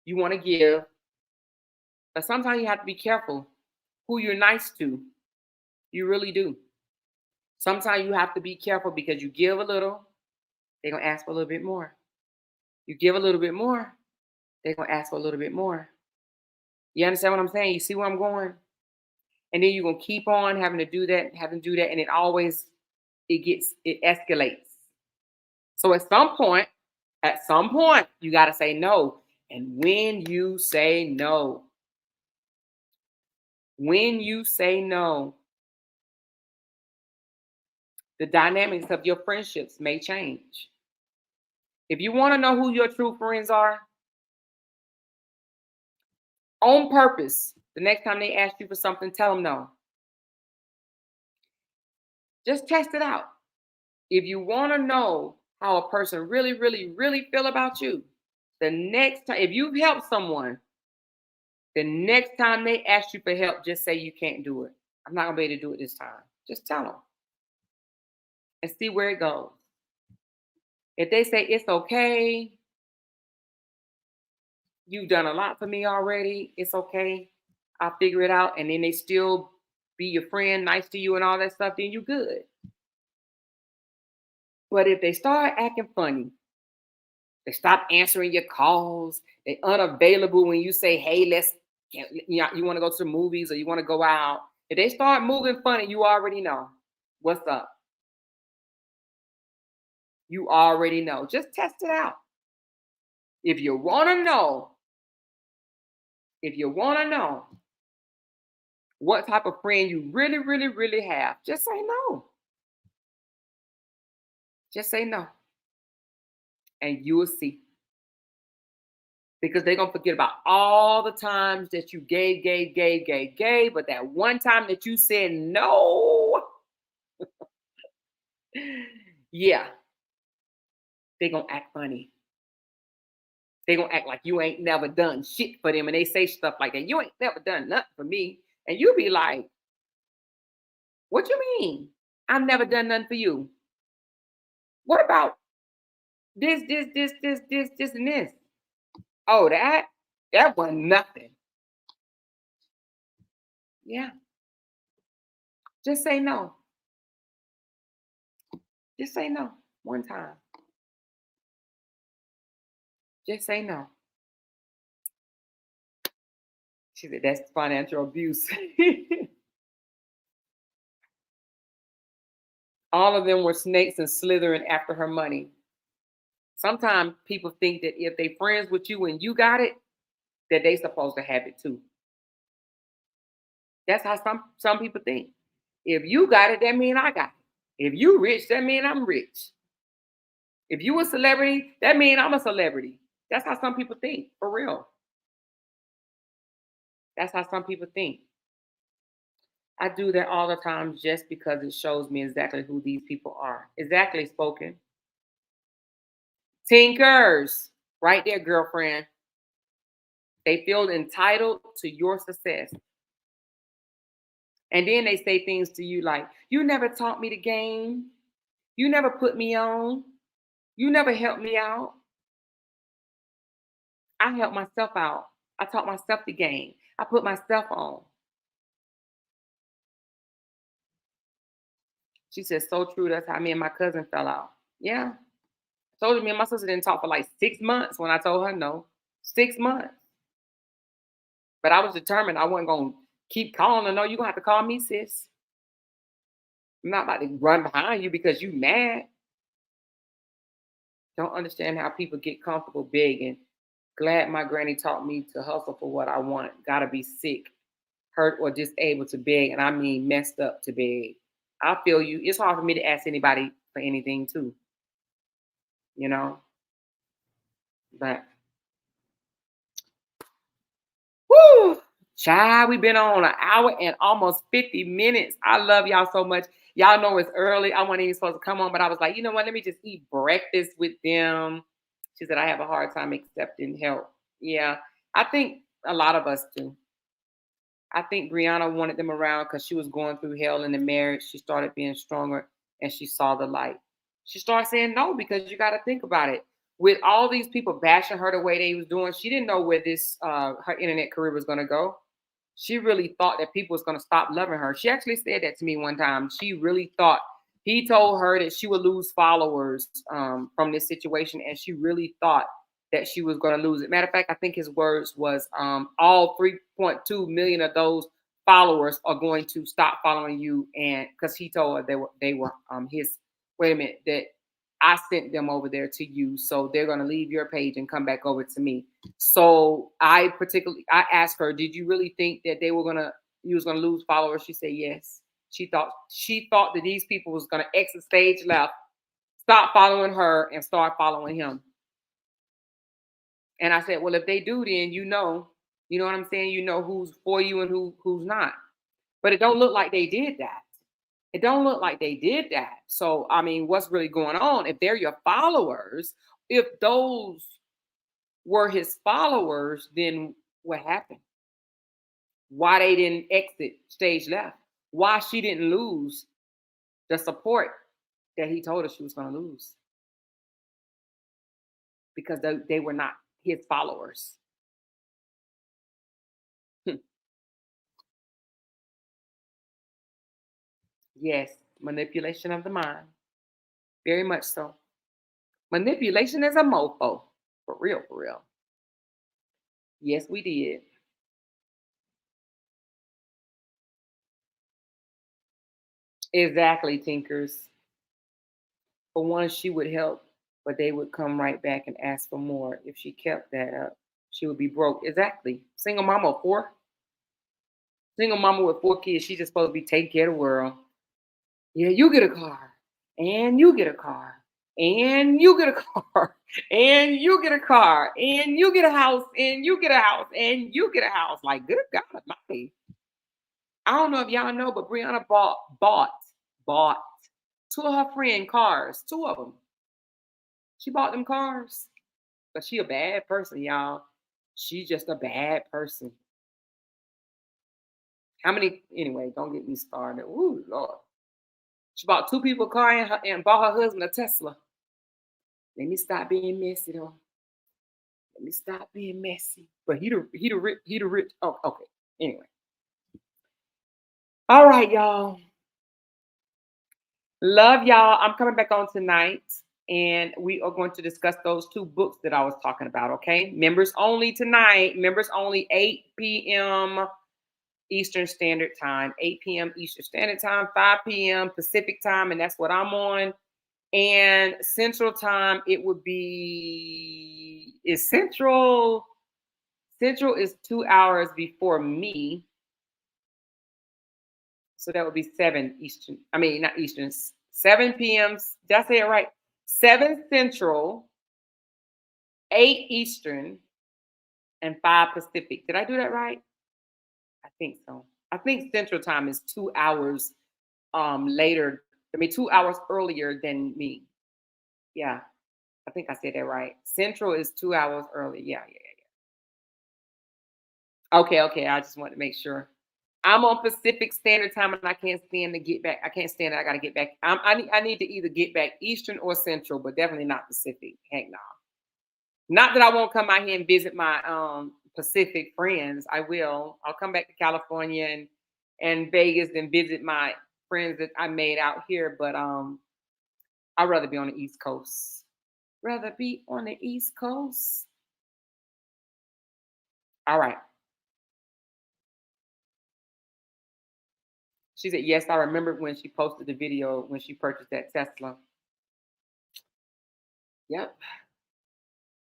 You want to give. But sometimes you have to be careful who you're nice to. You really do. Sometimes you have to be careful because you give a little, they're going to ask for a little bit more. You give a little bit more, they're going to ask for a little bit more. You understand what I'm saying? You see where I'm going? And then you're going to keep on having to do that, and it escalates. So at some point, you got to say no. And when you say no, the dynamics of your friendships may change. If you want to know who your true friends are, on purpose, the next time they ask you for something, tell them no. Just test it out. If you want to know how a person really, really, really feel about you, the next time, if you've helped someone, the next time they ask you for help, just say you can't do it. I'm not going to be able to do it this time. Just tell them. And see where it goes. If they say it's okay, you've done a lot for me already, it's okay, I'll figure it out, and then they still be your friend, nice to you and all that stuff, then you good. But if they start acting funny, they stop answering your calls, they're unavailable when you say, hey, you want to go to the movies or you want to go out. If they start moving funny, you already know what's up. You already know. Just test it out. If you want to know, what type of friend you really, really, really have, just say no. Just say no. And you will see. Because they're going to forget about all the times that you gave. But that one time that you said no, yeah, they're going to act funny. They're going to act like you ain't never done shit for them. And they say stuff like that. You ain't never done nothing for me. And you be like, what you mean? I've never done nothing for you. What about this, and this? Oh, that wasn't nothing. Yeah. Just say no. Just say no one time. Just say no. She said, that's financial abuse. All of them were snakes and slithering after her money. Sometimes people think that if they friends with you and you got it, that they supposed to have it too. That's how some people think. If you got it, that mean I got it. If you rich, that mean I'm rich. If you a celebrity, that mean I'm a celebrity. That's how some people think, for real. That's how some people think. I do that all the time just because it shows me exactly who these people are. Exactly, spoken. Tinkers, right there, girlfriend. They feel entitled to your success. And then they say things to you like, you never taught me the game. You never put me on. You never helped me out. I helped myself out. I taught myself the game. I put myself on. She said, so true. That's how me and my cousin fell out. Yeah. I told you, me and my sister didn't talk for like 6 months when I told her no. 6 months. But I was determined I wasn't going to keep calling her. No, you're going to have to call me, sis. I'm not about to run behind you because you mad. Don't understand how people get comfortable begging. Glad my granny taught me to hustle for what I want. Gotta be sick, hurt, or disabled to beg. And I mean messed up to beg. I feel you. It's hard for me to ask anybody for anything too. You know? But whoo! Child, we've been on an hour and almost 50 minutes. I love y'all so much. Y'all know it's early. I wasn't even supposed to come on, but I was like, you know what? Let me just eat breakfast with them. She said, I have a hard time accepting help. Yeah, I think a lot of us do. I think Brianna wanted them around because she was going through hell in the marriage. She started being stronger and she saw the light. She started saying no because you got to think about it. With all these people bashing her the way they was doing, she didn't know where this her internet career was going to go. She really thought that people was going to stop loving her. She actually said that to me one time. She really thought he told her that she would lose followers from this situation, and she really thought that she was going to lose it. Matter of fact, I think his words was all 3.2 million of those followers are going to stop following you, and because he told her they were his. Wait a minute, that I sent them over there to you, so they're going to leave your page and come back over to me. So I asked her, did you really think that you was gonna lose followers? She said yes. She thought that these people was gonna exit stage left, stop following her, and start following him. And I said, well, if they do, then you know what I'm saying? You know who's for you and who's not. But it don't look like they did that. It don't look like they did that. So, I mean, what's really going on? If they're your followers, if those were his followers, then what happened? Why they didn't exit stage left? Why she didn't lose the support that he told her she was going to lose? Because they were not his followers. Yes, manipulation of the mind. Very much so. Manipulation is a mofo. For real, for real. Yes, we did. Exactly, Tinkers. For one, she would help, but they would come right back and ask for more. If she kept that up, she would be broke. Exactly. Single mama of 4. Single mama with 4 kids. She's just supposed to be taking care of the world. Yeah, you get a car, and you get a car, and you get a car, and you get a car, and you get a house, and you get a house, and you get a house. Like, good God Almighty. I don't know if y'all know, but Brianna bought 2 of her friend cars, 2 of them. She bought them cars, but she a bad person, y'all. She's just a bad person. How many? Anyway, don't get me started. Ooh, Lord. She bought 2 people a car and bought her husband a Tesla. Let me stop being messy, though. Let me stop being messy. But he the rich. Oh, okay. Anyway. All right, y'all. Love y'all. I'm coming back on tonight, and we are going to discuss those 2 books that I was talking about, okay? Members only tonight. Members only, 8 p.m. Eastern Standard Time, 8 p.m. Eastern Standard Time, 5 p.m. Pacific Time, and that's what I'm on. And Central Time, it would be, is Central is 2 hours before me. So that would be 7 Eastern. I mean, not Eastern. 7 p.m. Did I say it right? 7 Central, 8 Eastern, and 5 Pacific. Did I do that right? I think so. I think Central Time is 2 hours later. I mean, 2 hours earlier than me. Yeah, I think I said that right. Central is 2 hours early. Yeah. Okay. I just want to make sure. I'm on Pacific Standard Time, and I can't stand to get back. I can't stand it. I got to get back. I need to either get back Eastern or Central, but definitely not Pacific. Heck no. Not that I won't come out here and visit my Pacific friends. I will. I'll come back to California and Vegas and visit my friends that I made out here. But I'd rather be on the East Coast. Rather be on the East Coast. All right. She said, yes, I remember when she posted the video when she purchased that Tesla. Yep.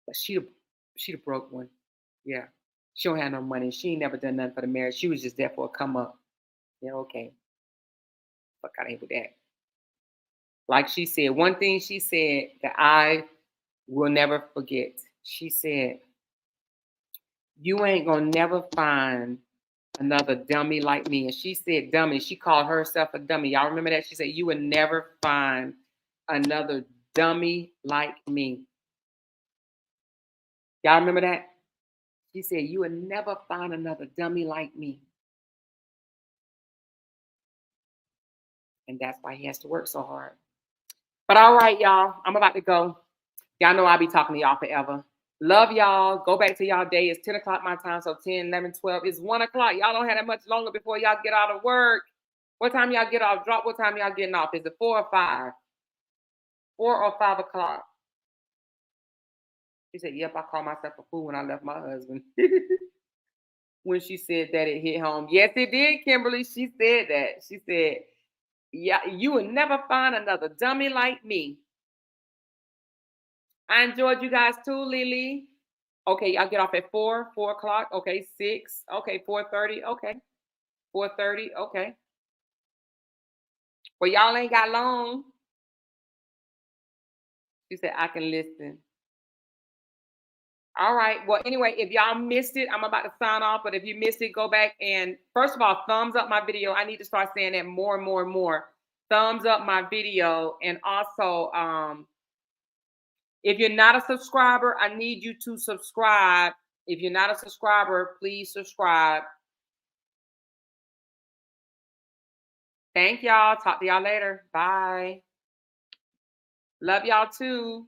But she the broke one. Yeah. She don't have no money. She ain't never done nothing for the marriage. She was just there for a come up. Yeah, okay. Fuck out of here with that. Like she said, one thing she said that I will never forget. She said, you ain't gonna never find another dummy like me. And she said dummy. She called herself a dummy. Y'all remember that? She said, you would never find another dummy like me. Y'all remember that? She said, you would never find another dummy like me. And that's why he has to work so hard. But all right, y'all, I'm about to go. Y'all know I'll be talking to y'all forever. Love y'all. Go back to y'all day. It's 10 o'clock my time, so 10, 11, 12. It's 1 o'clock. Y'all don't have that much longer before y'all get out of work. What time y'all get off? Drop what time y'all getting off? Is it 4 or 5? 4 or 5 o'clock? She said, yep, I called myself a fool when I left my husband. When she said that, it hit home. Yes, it did, Kimberly. She said that. She said, yeah, you will never find another dummy like me. I enjoyed you guys too, Lily. Okay, y'all get off at 4 o'clock. Okay, 6. Okay, 4:30. Okay, 4:30. Okay. Well, y'all ain't got long. She said, I can listen. All right. Well, anyway, if y'all missed it, I'm about to sign off. But if you missed it, go back and first of all, thumbs up my video. I need to start saying that more and more and more. Thumbs up my video. And also, if you're not a subscriber, I need you to subscribe. If you're not a subscriber, please subscribe. Thank y'all. Talk to y'all later. Bye. Love y'all too.